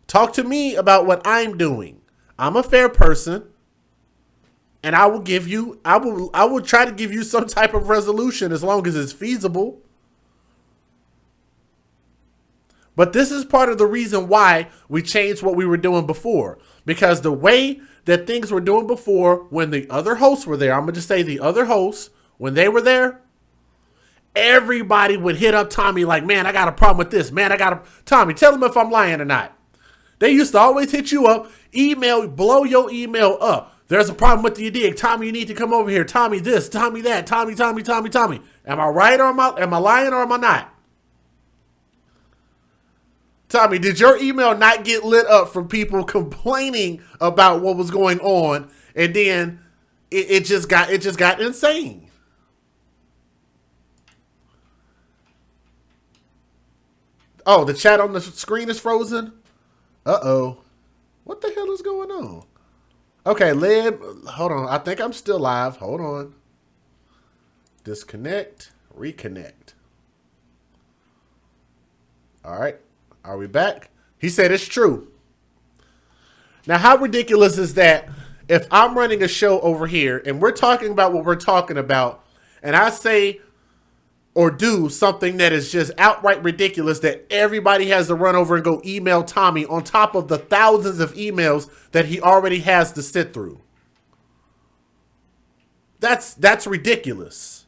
[SPEAKER 1] Talk to me about what I'm doing. I'm a fair person, and I will give you, I will try to give you some type of resolution as long as it's feasible. But this is part of the reason why we changed what we were doing before. Because the way that things were doing before, when the other hosts were there, I'm going to just say the other hosts, when they were there, everybody would hit up Tommy like, man, I got a problem with this. Man, Tommy, tell them if I'm lying or not. They used to always hit you up, email, blow your email up. There's a problem with the Yadig. Tommy, you need to come over here. Tommy this, Tommy that, Tommy. Am I right or am I lying or am I not? Tommy, did your email not get lit up from people complaining about what was going on, and then it just got insane? Oh, the chat on the screen is frozen? Uh-oh. What the hell is going on? Okay, Lib, hold on. I think I'm still live. Hold on. Disconnect, reconnect. All right. Are we back? He said it's true. Now, how ridiculous is that if I'm running a show over here and we're talking about what we're talking about, and I say or do something that is just outright ridiculous, that everybody has to run over and go email Tommy on top of the thousands of emails that he already has to sit through. That's ridiculous.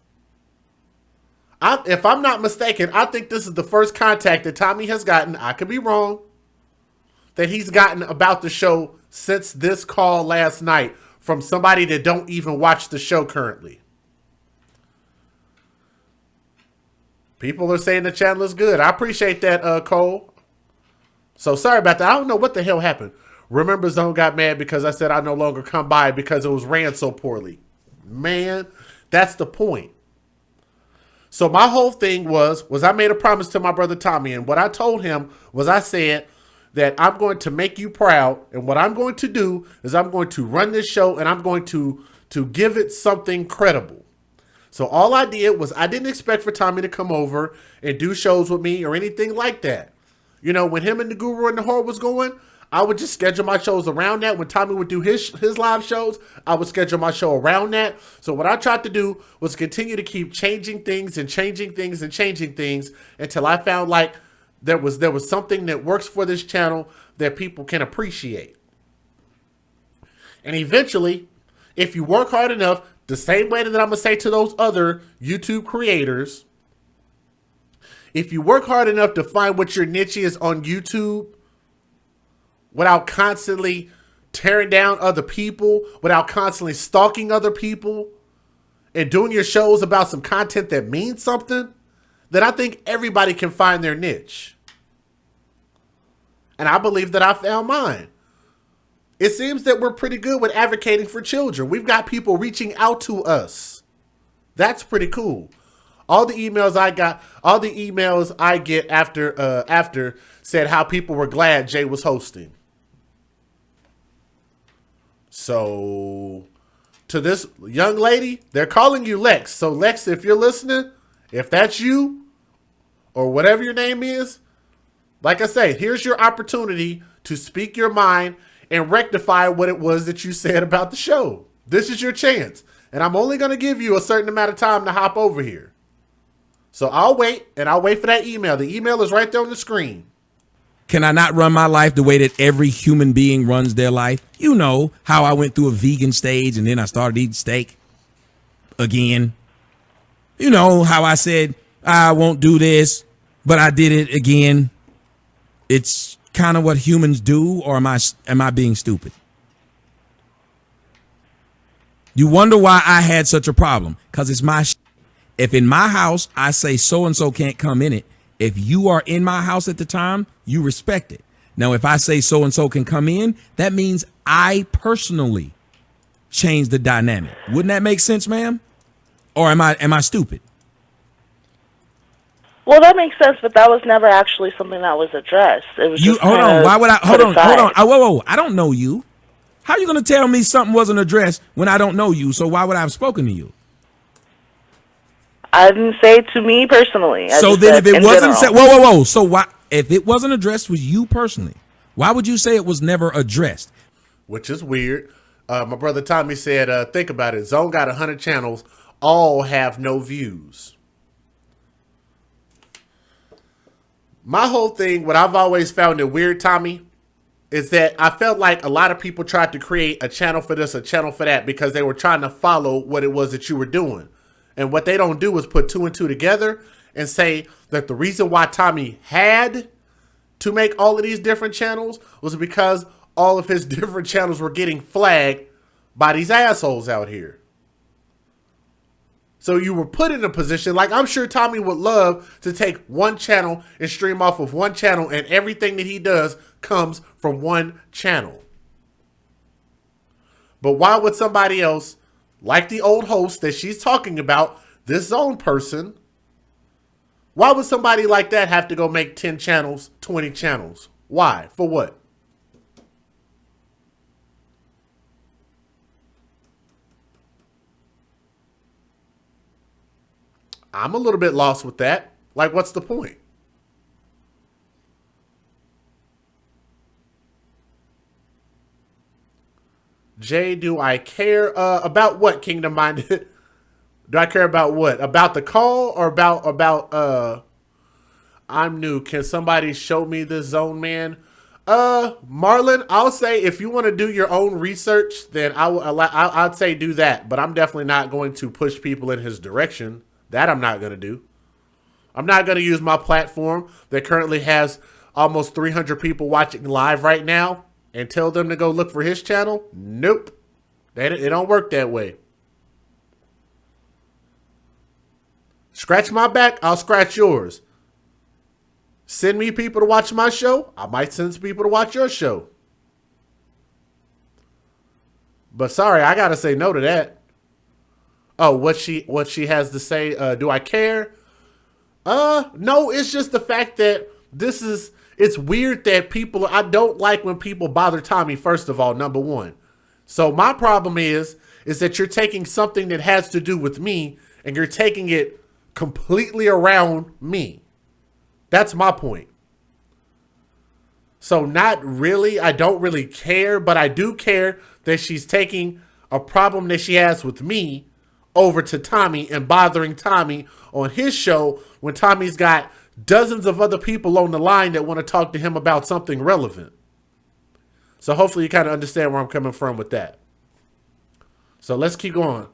[SPEAKER 1] If I'm not mistaken, I think this is the first contact that Tommy has gotten, I could be wrong, that he's gotten about the show since this call last night from somebody that don't even watch the show currently. People are saying the channel is good. I appreciate that, Cole. So sorry about that. I don't know what the hell happened. Remember, Zone got mad because I said I no longer come by because it was ran so poorly. Man, that's the point. So my whole thing was I made a promise to my brother Tommy, and what I told him was I said that I'm going to make you proud, and what I'm going to do is I'm going to run this show, and I'm going to give it something credible. So all I did was I didn't expect for Tommy to come over and do shows with me or anything like that. You know, when him and the Guru and the Horror was going, I would just schedule my shows around that. When Tommy would do his live shows, I would schedule my show around that. So what I tried to do was continue to keep changing things until I found like there was something that works for this channel that people can appreciate. And eventually, if you work hard enough, the same way that I'm going to say to those other YouTube creators, if you work hard enough to find what your niche is on YouTube without constantly tearing down other people, without constantly stalking other people, and doing your shows about some content that means something, then I think everybody can find their niche. And I believe that I found mine. It seems that we're pretty good with advocating for children. We've got people reaching out to us. That's pretty cool. All the emails I get after said how people were glad Jay was hosting. So to this young lady, they're calling you Lex. So Lex, if you're listening, if that's you or whatever your name is, like I say, here's your opportunity to speak your mind and rectify what it was that you said about the show. This is your chance. And I'm only going to give you a certain amount of time to hop over here. So I'll wait, and I'll wait for that email. The email is right there on the screen.
[SPEAKER 2] Can I not run my life the way that every human being runs their life? You know how I went through a vegan stage and then I started eating steak again. You know how I said I won't do this, but I did it again. It's kind of what humans do, or am I being stupid? You wonder why I had such a problem, because it's my if in my house I say so and so can't come in it, if you are in my house at the time, you respect it. Now if I say so and so can come in, that means I personally change the dynamic. Wouldn't that make sense, ma'am? Or am I stupid?
[SPEAKER 3] Well, that makes sense, but that was never actually something that was addressed. It was just
[SPEAKER 2] hold on. Why would I hold on? Whoa! I don't know you. How are you going to tell me something wasn't addressed when I don't know you? So why would I have spoken to you?
[SPEAKER 3] I didn't say to me personally.
[SPEAKER 2] So then, if it wasn't said, whoa! So why, if it wasn't addressed with you personally, why would you say it was never addressed?
[SPEAKER 1] Which is weird. My brother Tommy said, "Think about it. Zone got 100 channels, all have no views." My whole thing, what I've always found it weird, Tommy, is that I felt like a lot of people tried to create a channel for this, a channel for that, because they were trying to follow what it was that you were doing. And what they don't do is put two and two together and say that the reason why Tommy had to make all of these different channels was because all of his different channels were getting flagged by these assholes out here. So you were put in a position, like I'm sure Tommy would love to take one channel and stream off of one channel, and everything that he does comes from one channel. But why would somebody else, like the old host that she's talking about, this zone person, why would somebody like that have to go make 10 channels, 20 channels? Why? For what? I'm a little bit lost with that. Like, what's the point? Jay, do I care about what, Kingdom Minded? Do I care about what? About the call or about I'm new. Can somebody show me this zone man? Marlon, I'll say if you want to do your own research, then I'd say do that. But I'm definitely not going to push people in his direction. That I'm not going to do. I'm not going to use my platform that currently has almost 300 people watching live right now and tell them to go look for his channel. Nope. It don't work that way. Scratch my back, I'll scratch yours. Send me people to watch my show, I might send some people to watch your show. But sorry, I gotta say no to that. Oh, what she has to say, do I care? No, it's just the fact that it's weird that I don't like when people bother Tommy, first of all, number one. So my problem is that you're taking something that has to do with me and you're taking it completely around me. That's my point. So not really, I don't really care, but I do care that she's taking a problem that she has with me over to Tommy and bothering Tommy on his show when Tommy's got dozens of other people on the line that want to talk to him about something relevant. So hopefully you kind of understand where I'm coming from with that. So let's keep going.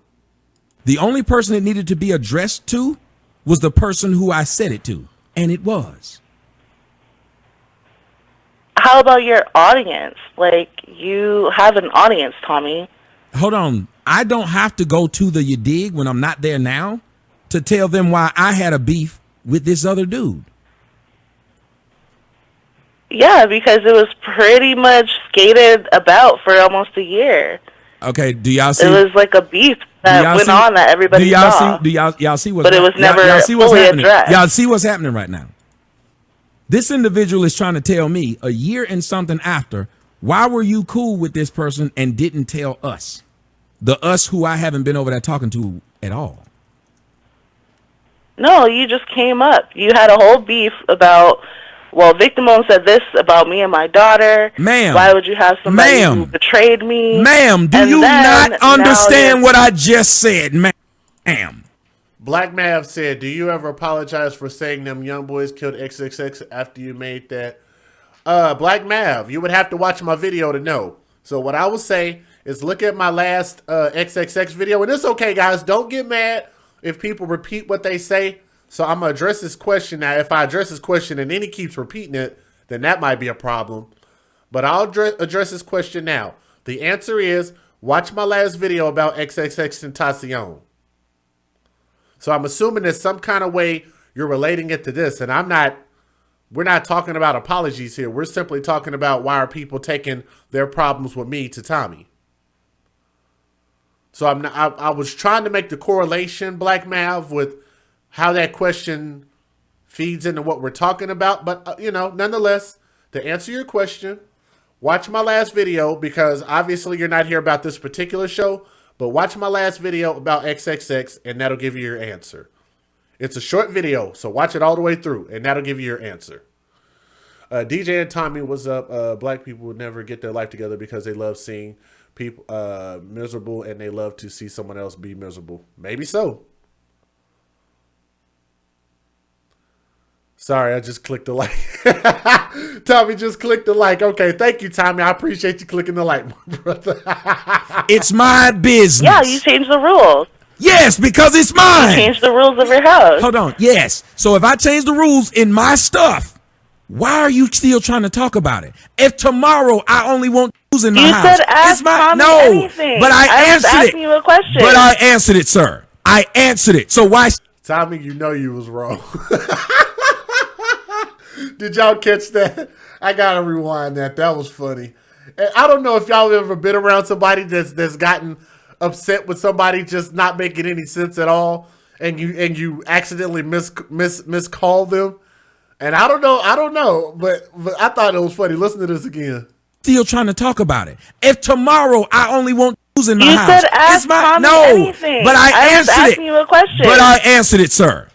[SPEAKER 2] The only person it needed to be addressed to was the person who I said it to, and it was.
[SPEAKER 3] How about your audience? Like, you have an audience, Tommy.
[SPEAKER 2] Hold on. I don't have to go to the Yadig when I'm not there now to tell them why I had a beef with this other dude.
[SPEAKER 3] Yeah, because it was pretty much skated about for almost a year.
[SPEAKER 2] Okay, do y'all see?
[SPEAKER 3] It was like a beef that went on that everybody saw.
[SPEAKER 2] Do y'all see what's
[SPEAKER 3] But it was never
[SPEAKER 2] fully
[SPEAKER 3] happening? Addressed.
[SPEAKER 2] Y'all see what's happening right now? This individual is trying to tell me a year and something after, why were you cool with this person and didn't tell us? The us who I haven't been over there talking to at all.
[SPEAKER 3] No, you just came up. You had a whole beef about, well, Victimone said this about me and my daughter.
[SPEAKER 2] Ma'am.
[SPEAKER 3] Why would you have somebody who betrayed me?
[SPEAKER 2] Ma'am, do you not understand what I just said, ma'am?
[SPEAKER 1] Black Mav said, do you ever apologize for saying them young boys killed XXX after you made that? Black Mav, you would have to watch my video to know. So what I will say is look at my last XXX video. And it's okay, guys. Don't get mad if people repeat what they say. So I'm going to address this question now. If I address this question and then he keeps repeating it, then that might be a problem. But I'll address this question now. The answer is watch my last video about XXXTentacion. So I'm assuming there's some kind of way you're relating it to this. And we're not talking about apologies here. We're simply talking about why are people taking their problems with me to Tommy. So I was trying to make the correlation, Black Mav, with how that question feeds into what we're talking about. But, nonetheless, to answer your question, watch my last video because obviously you're not here about this particular show. But watch my last video about XXX and that'll give you your answer. It's a short video, so watch it all the way through and that'll give you your answer. DJ and Tommy, what's up? Black people would never get their life together because they love seeing people miserable and they love to see someone else be miserable. Maybe so. Sorry, I just clicked the like. Tommy just clicked the like. Okay, thank you, Tommy. I appreciate you clicking the like, my brother.
[SPEAKER 2] It's my business.
[SPEAKER 3] Yeah, you changed the rules.
[SPEAKER 2] Yes, because it's mine.
[SPEAKER 3] You changed the rules of your house.
[SPEAKER 2] Hold on. Yes. So if I change the rules in my stuff, Why are you still trying to talk about it? If tomorrow I only want shoes in my
[SPEAKER 3] You
[SPEAKER 2] house,
[SPEAKER 3] said ask Tommy
[SPEAKER 2] no.
[SPEAKER 3] anything.
[SPEAKER 2] But I
[SPEAKER 3] was
[SPEAKER 2] answered
[SPEAKER 3] asking you a question.
[SPEAKER 2] But I answered it, sir. I answered it. So why?
[SPEAKER 1] Tommy, you know you was wrong. Did y'all catch that? I gotta rewind that. That was funny. And I don't know if y'all have ever been around somebody that's gotten upset with somebody just not making any sense at all, and you accidentally miscall them. And I don't know, but I thought it was funny. Listen to this again.
[SPEAKER 2] Still trying to talk about it. If tomorrow I only want shoes in my house,
[SPEAKER 3] you said ask Tommy anything.
[SPEAKER 2] But I
[SPEAKER 3] was
[SPEAKER 2] answered
[SPEAKER 3] asking you a question.
[SPEAKER 2] But I answered it, sir.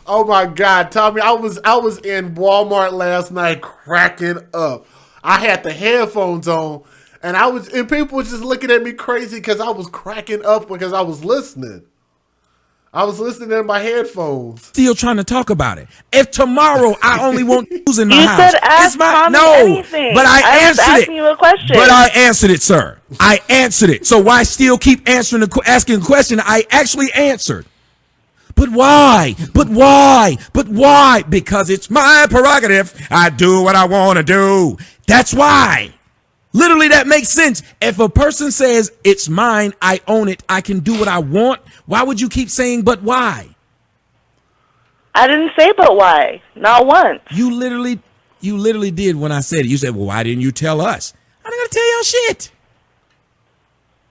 [SPEAKER 1] Oh my God, Tommy! I was in Walmart last night cracking up. I had the headphones on, and people were just looking at me crazy because I was cracking up because I was listening. I was listening in my headphones.
[SPEAKER 2] Still trying to talk about it. If tomorrow I only want shoes in my house,
[SPEAKER 3] you said ask Tommy anything.
[SPEAKER 2] But I answered
[SPEAKER 3] was asking you a question.
[SPEAKER 2] But I answered it, sir. I answered it. So why still keep asking a question I actually answered? But why? But why? But why? Because it's my prerogative. I do what I want to do. That's why. Literally, that makes sense. If a person says, it's mine, I own it, I can do what I want, why would you keep saying, but why?
[SPEAKER 3] I didn't say but why. Not once.
[SPEAKER 2] You literally did when I said it. You said, well, why didn't you tell us? I didn't gotta tell y'all shit.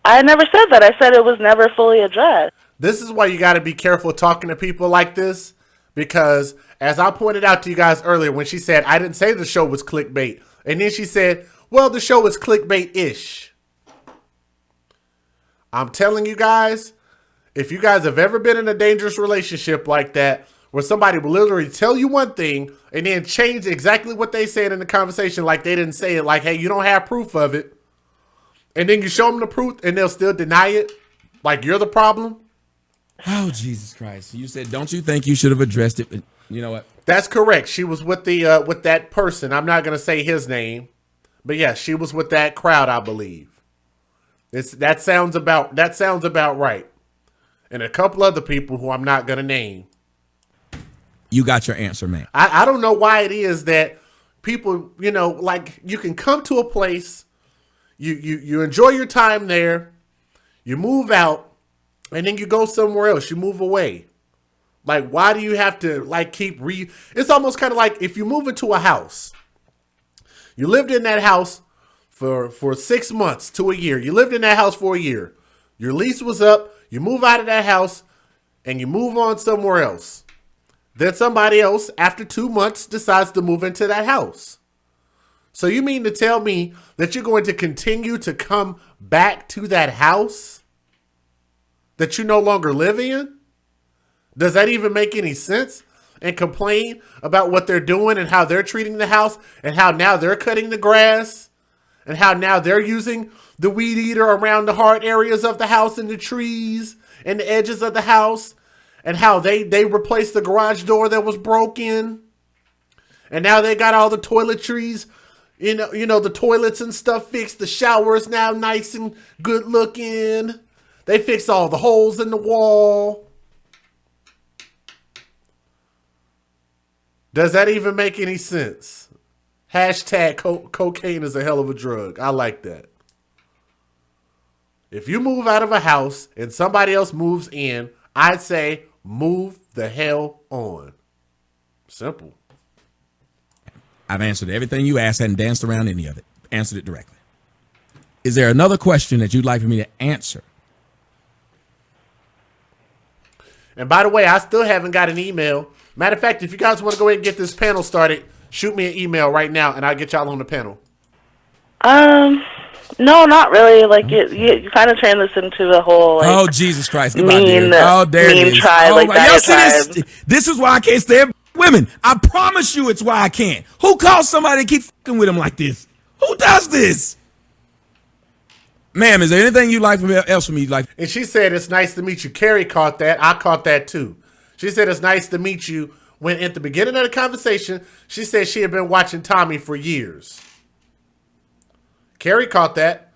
[SPEAKER 3] I never said that. I said it was never fully addressed.
[SPEAKER 1] This is why you got to be careful talking to people like this, because as I pointed out to you guys earlier when she said, I didn't say the show was clickbait. And then she said, well, the show is clickbait-ish. I'm telling you guys, if you guys have ever been in a dangerous relationship like that, where somebody will literally tell you one thing and then change exactly what they said in the conversation like they didn't say it, like, hey, you don't have proof of it. And then you show them the proof and they'll still deny it, like you're the problem.
[SPEAKER 2] Oh, Jesus Christ. You said, don't you think you should have addressed it? But you know what?
[SPEAKER 1] That's correct. She was with with that person. I'm not going to say his name. But yeah, she was with that crowd, I believe. That sounds about right. And a couple other people who I'm not going to name.
[SPEAKER 2] You got your answer, man.
[SPEAKER 1] I don't know why it is that people, like you can come to a place, you enjoy your time there, you move out, and then you go somewhere else. You move away. Like, why do you have to it's almost kind of like if you move into a house. You lived in that house for 6 months to a year. You lived in that house for a year. Your lease was up. You move out of that house and you move on somewhere else. Then somebody else, after 2 months, decides to move into that house. So you mean to tell me that you're going to continue to come back to that house that you no longer live in? Does that even make any sense? And complain about what they're doing and how they're treating the house and how now they're cutting the grass and how now they're using the weed eater around the hard areas of the house and the trees and the edges of the house and how they replaced the garage door that was broken. And now they got all the toiletries, the toilets and stuff fixed. The shower is now nice and good looking. They fixed all the holes in the wall. Does that even make any sense? Hashtag cocaine is a hell of a drug. I like that. If you move out of a house and somebody else moves in, I'd say move the hell on. Simple.
[SPEAKER 2] I've answered everything you asked, hadn't danced around any of it. Answered it directly. Is there another question that you'd like for me to answer?
[SPEAKER 1] And by the way, I still haven't got an email. Matter of fact, if you guys want to go ahead and get this panel started, shoot me an email right now and I'll get y'all on the panel.
[SPEAKER 3] No, not really. Like you kind of turned this into a whole
[SPEAKER 2] oh Jesus Christ! Goodbye, dear.
[SPEAKER 3] Oh, there it is. Tribe, like that
[SPEAKER 2] this is why I can't stand women. I promise you, it's why I can't. Who calls somebody to keep fucking with them like this? Who does this? Ma'am, is there anything you'd like else from me?
[SPEAKER 1] And she said, it's nice to meet you. Carrie caught that. I caught that too. She said, it's nice to meet you. When at the beginning of the conversation, she said she had been watching Tommy for years. Carrie caught that.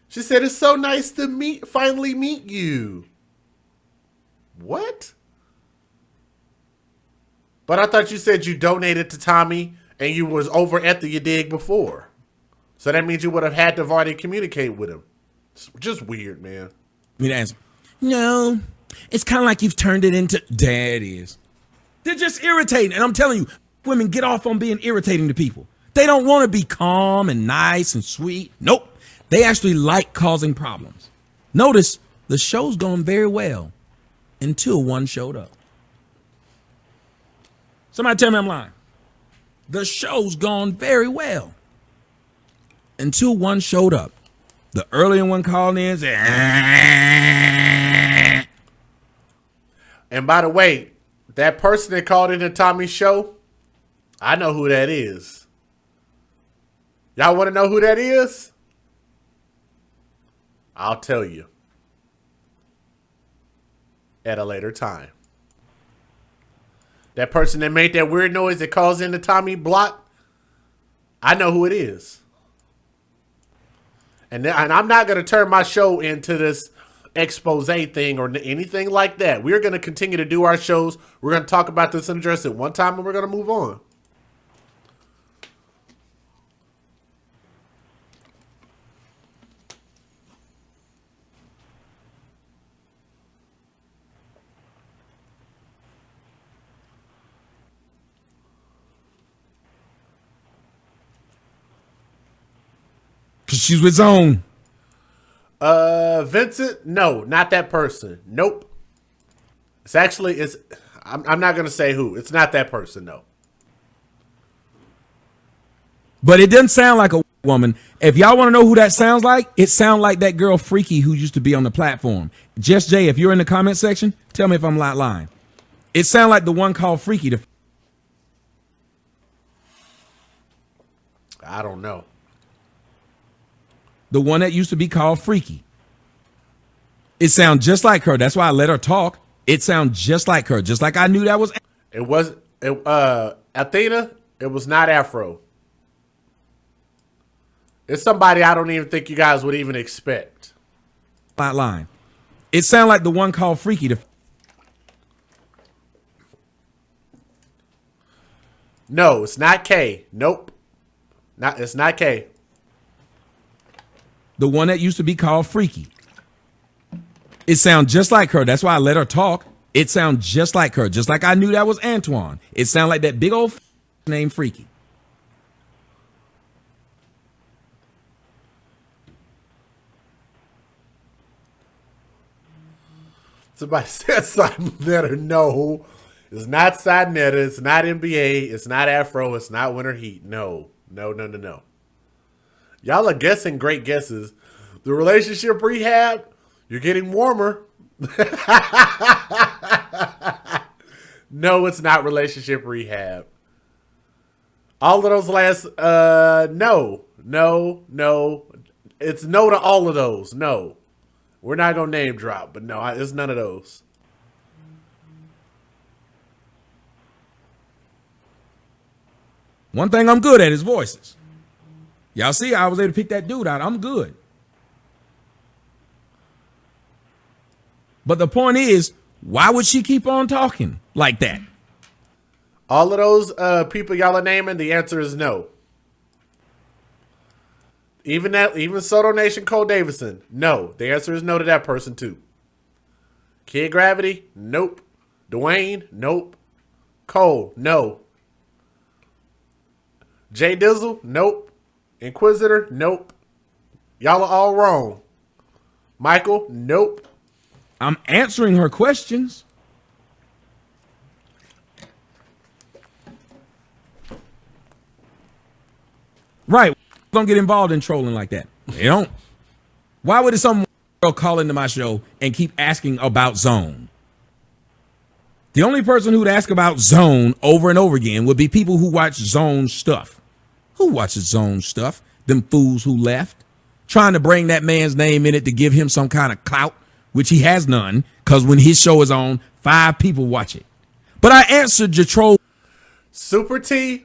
[SPEAKER 1] She said, it's so nice to finally meet you. What? But I thought you said you donated to Tommy and you was over at the Yadig before. So that means you would have had to have already communicated with him. It's just weird, man.
[SPEAKER 2] Me to answer. No, it's kind of like you've turned it into. There it is. They're just irritating. And I'm telling you, women get off on being irritating to people. They don't want to be calm and nice and sweet. Nope. They actually like causing problems. Notice the show's going very well until one showed up. Somebody tell me I'm lying. The show's gone very well until one showed up. The earlier one called in and said,
[SPEAKER 1] And by the way, that person that called into Tommy's show, I know who that is. Y'all want to know who that is? I'll tell you at a later time. That person that made that weird noise that calls into Tommy block, I know who it is. And I'm not going to turn my show into this expose thing or anything like that. We're going to continue to do our shows. We're going to talk about this and address it one time, and we're going to move on.
[SPEAKER 2] because she's with Zone.
[SPEAKER 1] Vincent? No, not that person. Nope. I'm not going to say who. It's not that person, no.
[SPEAKER 2] But it doesn't sound like a woman. If y'all want to know who that sounds like, it sounds like that girl Freaky who used to be on the platform. Just Jay, if you're in the comment section, tell me if I'm not lying. It sounds like the one called Freaky.
[SPEAKER 1] I don't know.
[SPEAKER 2] The one that used to be called Freaky. It sounds just like her. That's why I let her talk. It sounds just like her. Just like I knew that was.
[SPEAKER 1] It was Athena. It was not Afro. It's somebody I don't even think you guys would even expect.
[SPEAKER 2] Not lying. It sounded like the one called Freaky.
[SPEAKER 1] No, it's not K. Nope. It's not K.
[SPEAKER 2] The one that used to be called Freaky. It sounds just like her. That's why I let her talk. It sounds just like her. Just like I knew that was Antoine. It sounded like that big old name Freaky.
[SPEAKER 1] Somebody said Sidnetta. No, it's not Sidnetta. It's not NBA. It's not Afro. It's not Winter Heat. No. Y'all are guessing great guesses. The relationship rehab, you're getting warmer. No, it's not relationship rehab. All of those last, no. It's no to all of those. No. We're not going to name drop, but no, it's none of those.
[SPEAKER 2] One thing I'm good at is voices. Y'all see, I was able to pick that dude out. I'm good. But the point is, why would she keep on talking like that?
[SPEAKER 1] All of those people y'all are naming, the answer is no. Even Soto Nation Cole Davison, no. The answer is no to that person too. Kid Gravity, nope. Dwayne, nope. Cole, no. Jay Dizzle, nope. Inquisitor, nope. Y'all are all wrong. Michael, nope.
[SPEAKER 2] I'm answering her questions. Right. Don't get involved in trolling like that. They don't. Why would some girl call into my show and keep asking about Zone? The only person who'd ask about Zone over and over again would be people who watch Zone stuff. Who watches Zone stuff? Them fools who left. Trying to bring that man's name in it to give him some kind of clout, which he has none, because when his show is on, 5 people watch it. But I answered your troll.
[SPEAKER 1] Super T,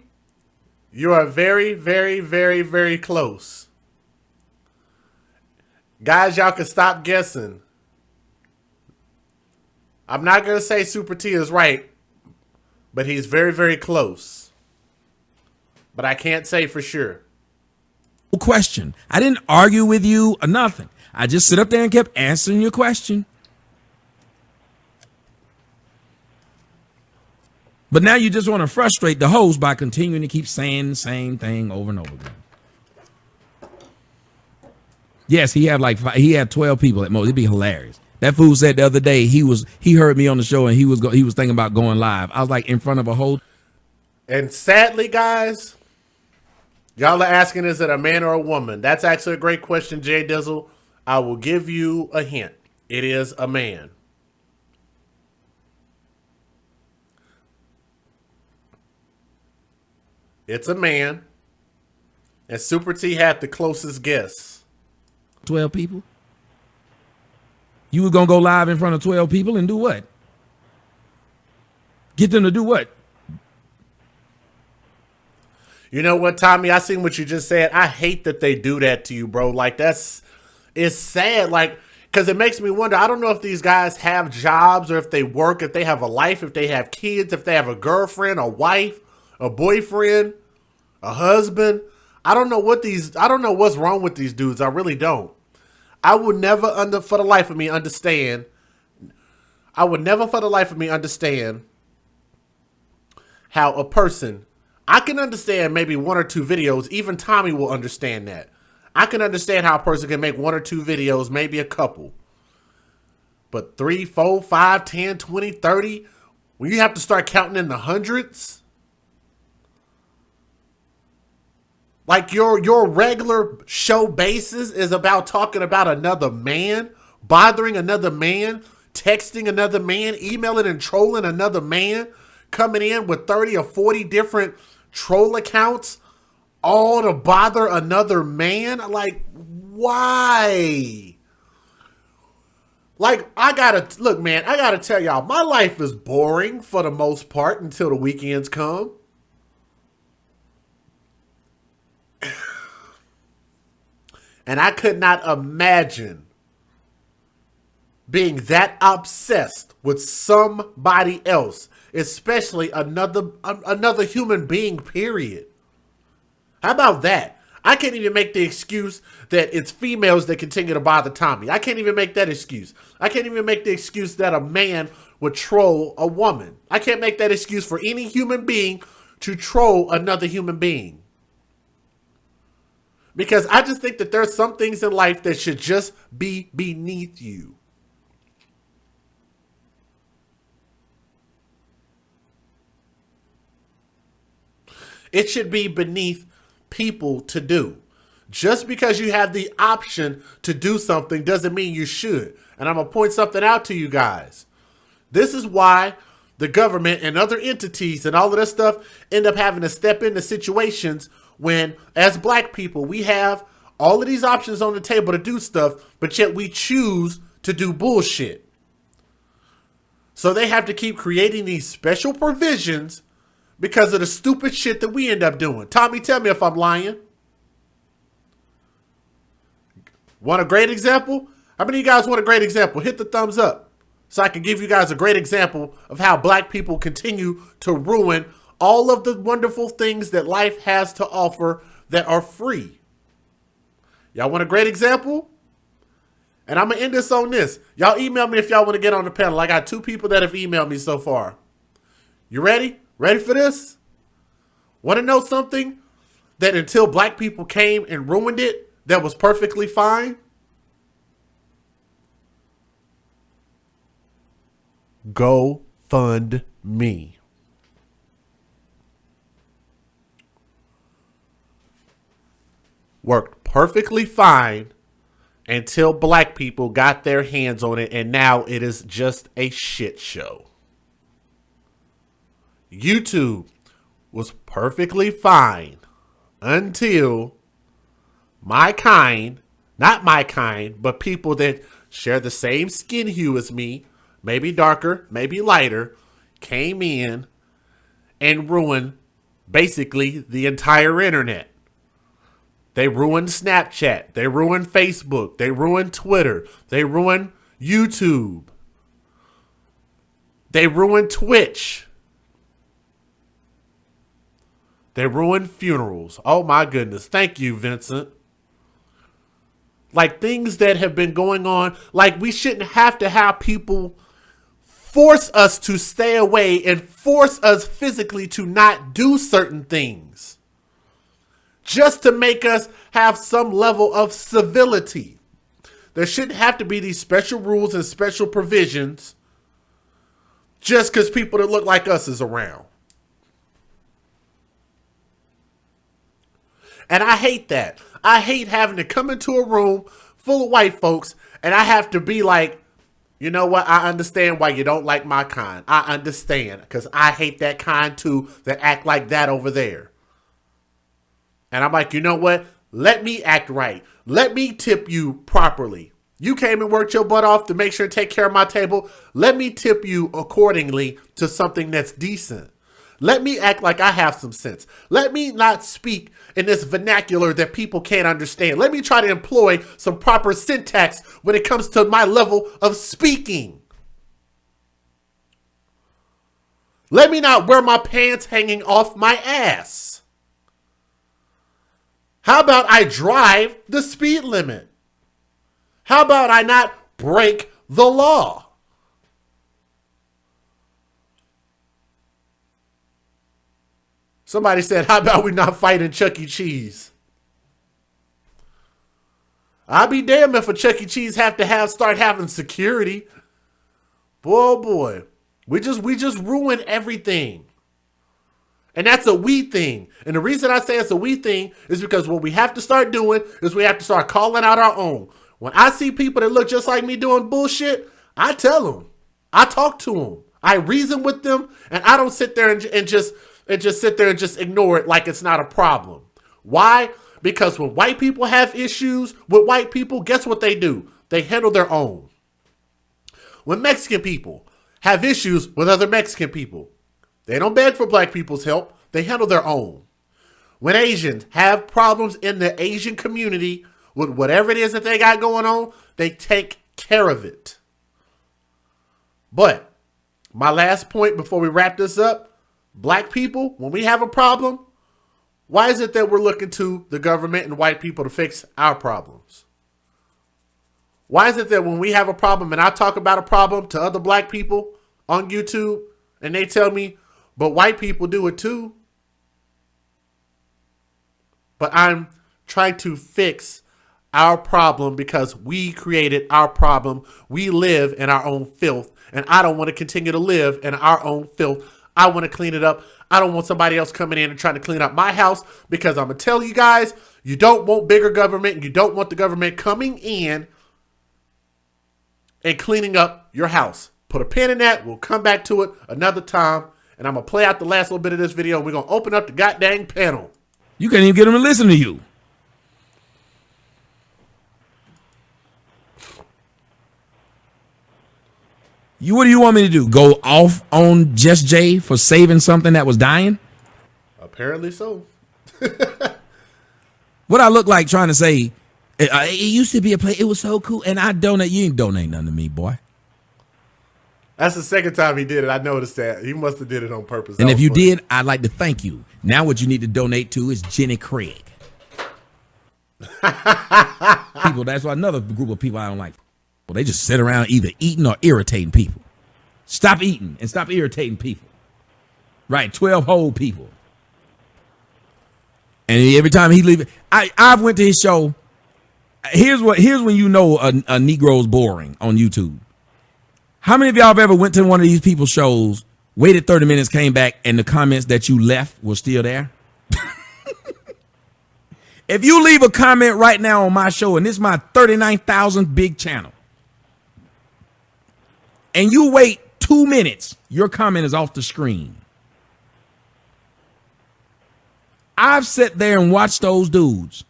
[SPEAKER 1] you are very, very, very, very close. Guys, y'all can stop guessing. I'm not going to say Super T is right, but he's very, very close. But I can't say for sure.
[SPEAKER 2] Question. I didn't argue with you or nothing. I just sit up there and kept answering your question. But now you just want to frustrate the host by continuing to keep saying the same thing over and over again. Yes, he had 12 people at most. It'd be hilarious. That fool said the other day he heard me on the show and he was thinking about going live. I was like in front of a whole.
[SPEAKER 1] And sadly, guys, y'all are asking, is it a man or a woman? That's actually a great question, Jay Dizzle. I will give you a hint. It is a man. It's a man. And Super T had the closest guess.
[SPEAKER 2] 12 people? You were going to go live in front of 12 people and do what? Get them to do what?
[SPEAKER 1] You know what, Tommy? I seen what you just said. I hate that they do that to you, bro. Like, it's sad. Like, because it makes me wonder. I don't know if these guys have jobs or if they work, if they have a life, if they have kids, if they have a girlfriend, a wife, a boyfriend, a husband. I don't know what's wrong with these dudes. I really don't. I would never for the life of me understand how a person, I can understand maybe one or two videos, even Tommy will understand that. I can understand how a person can make one or two videos, maybe a couple. But 3, 4, 5, 10, 20, 30, when you have to start counting in the hundreds, like your regular show basis is about talking about another man, bothering another man, texting another man, emailing and trolling another man, coming in with 30 or 40 different troll accounts, all to bother another man. Like, why? Like, I gotta tell y'all, my life is boring for the most part until the weekends come. And I could not imagine being that obsessed with somebody else, especially another human being, period. How about that? I can't even make the excuse that it's females that continue to bother Tommy. I can't even make that excuse. I can't even make the excuse that a man would troll a woman. I can't make that excuse for any human being to troll another human being. Because I just think that there's some things in life that should just be beneath you. It should be beneath people to do. Just because you have the option to do something doesn't mean you should. And I'm going to point something out to you guys. This is why the government and other entities and all of this stuff end up having to step into situations when, as black people, we have all of these options on the table to do stuff, but yet we choose to do bullshit. So they have to keep creating these special provisions because of the stupid shit that we end up doing. Tommy, tell me if I'm lying. Want a great example? How many of you guys want a great example? Hit the thumbs up so I can give you guys a great example of how black people continue to ruin all of the wonderful things that life has to offer that are free. Y'all want a great example? And I'm going to end this on this. Y'all email me if y'all want to get on the panel. I got 2 people that have emailed me so far. You ready? Ready for this? Want to know something that until black people came and ruined it, that was perfectly fine? Go fund me. Worked perfectly fine until black people got their hands on it, and now it is just a shit show. YouTube was perfectly fine until my kind, not my kind, but people that share the same skin hue as me, maybe darker, maybe lighter, came in and ruined basically the entire internet. They ruined Snapchat. They ruined Facebook. They ruined Twitter. They ruined YouTube. They ruined Twitch. They ruined funerals. Oh my goodness. Thank you, Vincent. Like things that have been going on. Like we shouldn't have to have people force us to stay away and force us physically to not do certain things. Just to make us have some level of civility. There shouldn't have to be these special rules and special provisions just because people that look like us is around. And I hate that. I hate having to come into a room full of white folks and I have to be like, you know what? I understand why you don't like my kind. I understand because I hate that kind too that act like that over there. And I'm like, you know what? Let me act right. Let me tip you properly. You came and worked your butt off to make sure to take care of my table. Let me tip you accordingly to something that's decent. Let me act like I have some sense. Let me not speak in this vernacular that people can't understand. Let me try to employ some proper syntax when it comes to my level of speaking. Let me not wear my pants hanging off my ass. How about I drive the speed limit? How about I not break the law? Somebody said, how about we not fight in Chuck E. Cheese? I'll be damned if a Chuck E. Cheese start having security. Boy, oh boy. We just ruin everything. And that's a we thing. And the reason I say it's a we thing is because what we have to start doing is we have to start calling out our own. When I see people that look just like me doing bullshit, I tell them. I talk to them. I reason with them. And I don't sit there and just sit there and just ignore it like it's not a problem. Why? Because when white people have issues with white people, guess what they do? They handle their own. When Mexican people have issues with other Mexican people, they don't beg for black people's help. They handle their own. When Asians have problems in the Asian community with whatever it is that they got going on, they take care of it. But my last point before we wrap this up, black people, when we have a problem, why is it that we're looking to the government and white people to fix our problems? Why is it that when we have a problem and I talk about a problem to other black people on YouTube and they tell me, but white people do it too? But I'm trying to fix our problem because we created our problem. We live in our own filth, and I don't want to continue to live in our own filth. I want to clean it up. I don't want somebody else coming in and trying to clean up my house because I'm going to tell you guys, you don't want bigger government and you don't want the government coming in and cleaning up your house. Put a pin in that. We'll come back to it another time. And I'm going to play out the last little bit of this video. And we're going to open up the goddamn panel.
[SPEAKER 2] You can't even get them to listen to you. What do you want me to do? Go off on Just Jay for saving something that was dying?
[SPEAKER 1] Apparently so.
[SPEAKER 2] What I look like trying to say, it used to be a play. It was so cool. And I donate. You ain't donate nothing to me, boy.
[SPEAKER 1] That's the second time he did it. I noticed that. He must have did it on purpose.
[SPEAKER 2] And if you did, I'd like to thank you. Now what you need to donate to is Jenny Craig. People, that's another group of people I don't like. Well, they just sit around either eating or irritating people. Stop eating and stop irritating people. Right, 12 whole people. And every time he leaves, I've went to his show. Here's when you know a Negro's boring on YouTube. How many of y'all have ever went to one of these people's shows, waited 30 minutes, came back, and the comments that you left were still there? If you leave a comment right now on my show, and this is my 39,000 big channel, and you wait 2 minutes, your comment is off the screen. I've sat there and watched those dudes,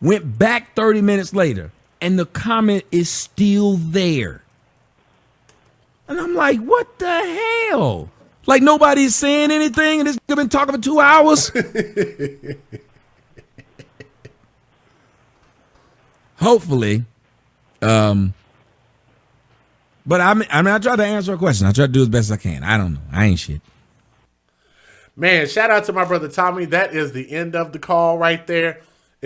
[SPEAKER 2] went back 30 minutes later, and the comment is still there. And I'm like, what the hell? Like nobody's saying anything and this nigga been talking for 2 hours? Hopefully. But But I try to answer a question. I try to do as best as I can. I don't know. I ain't shit.
[SPEAKER 1] Man, shout out to my brother Tommy. That is the end of the call right there.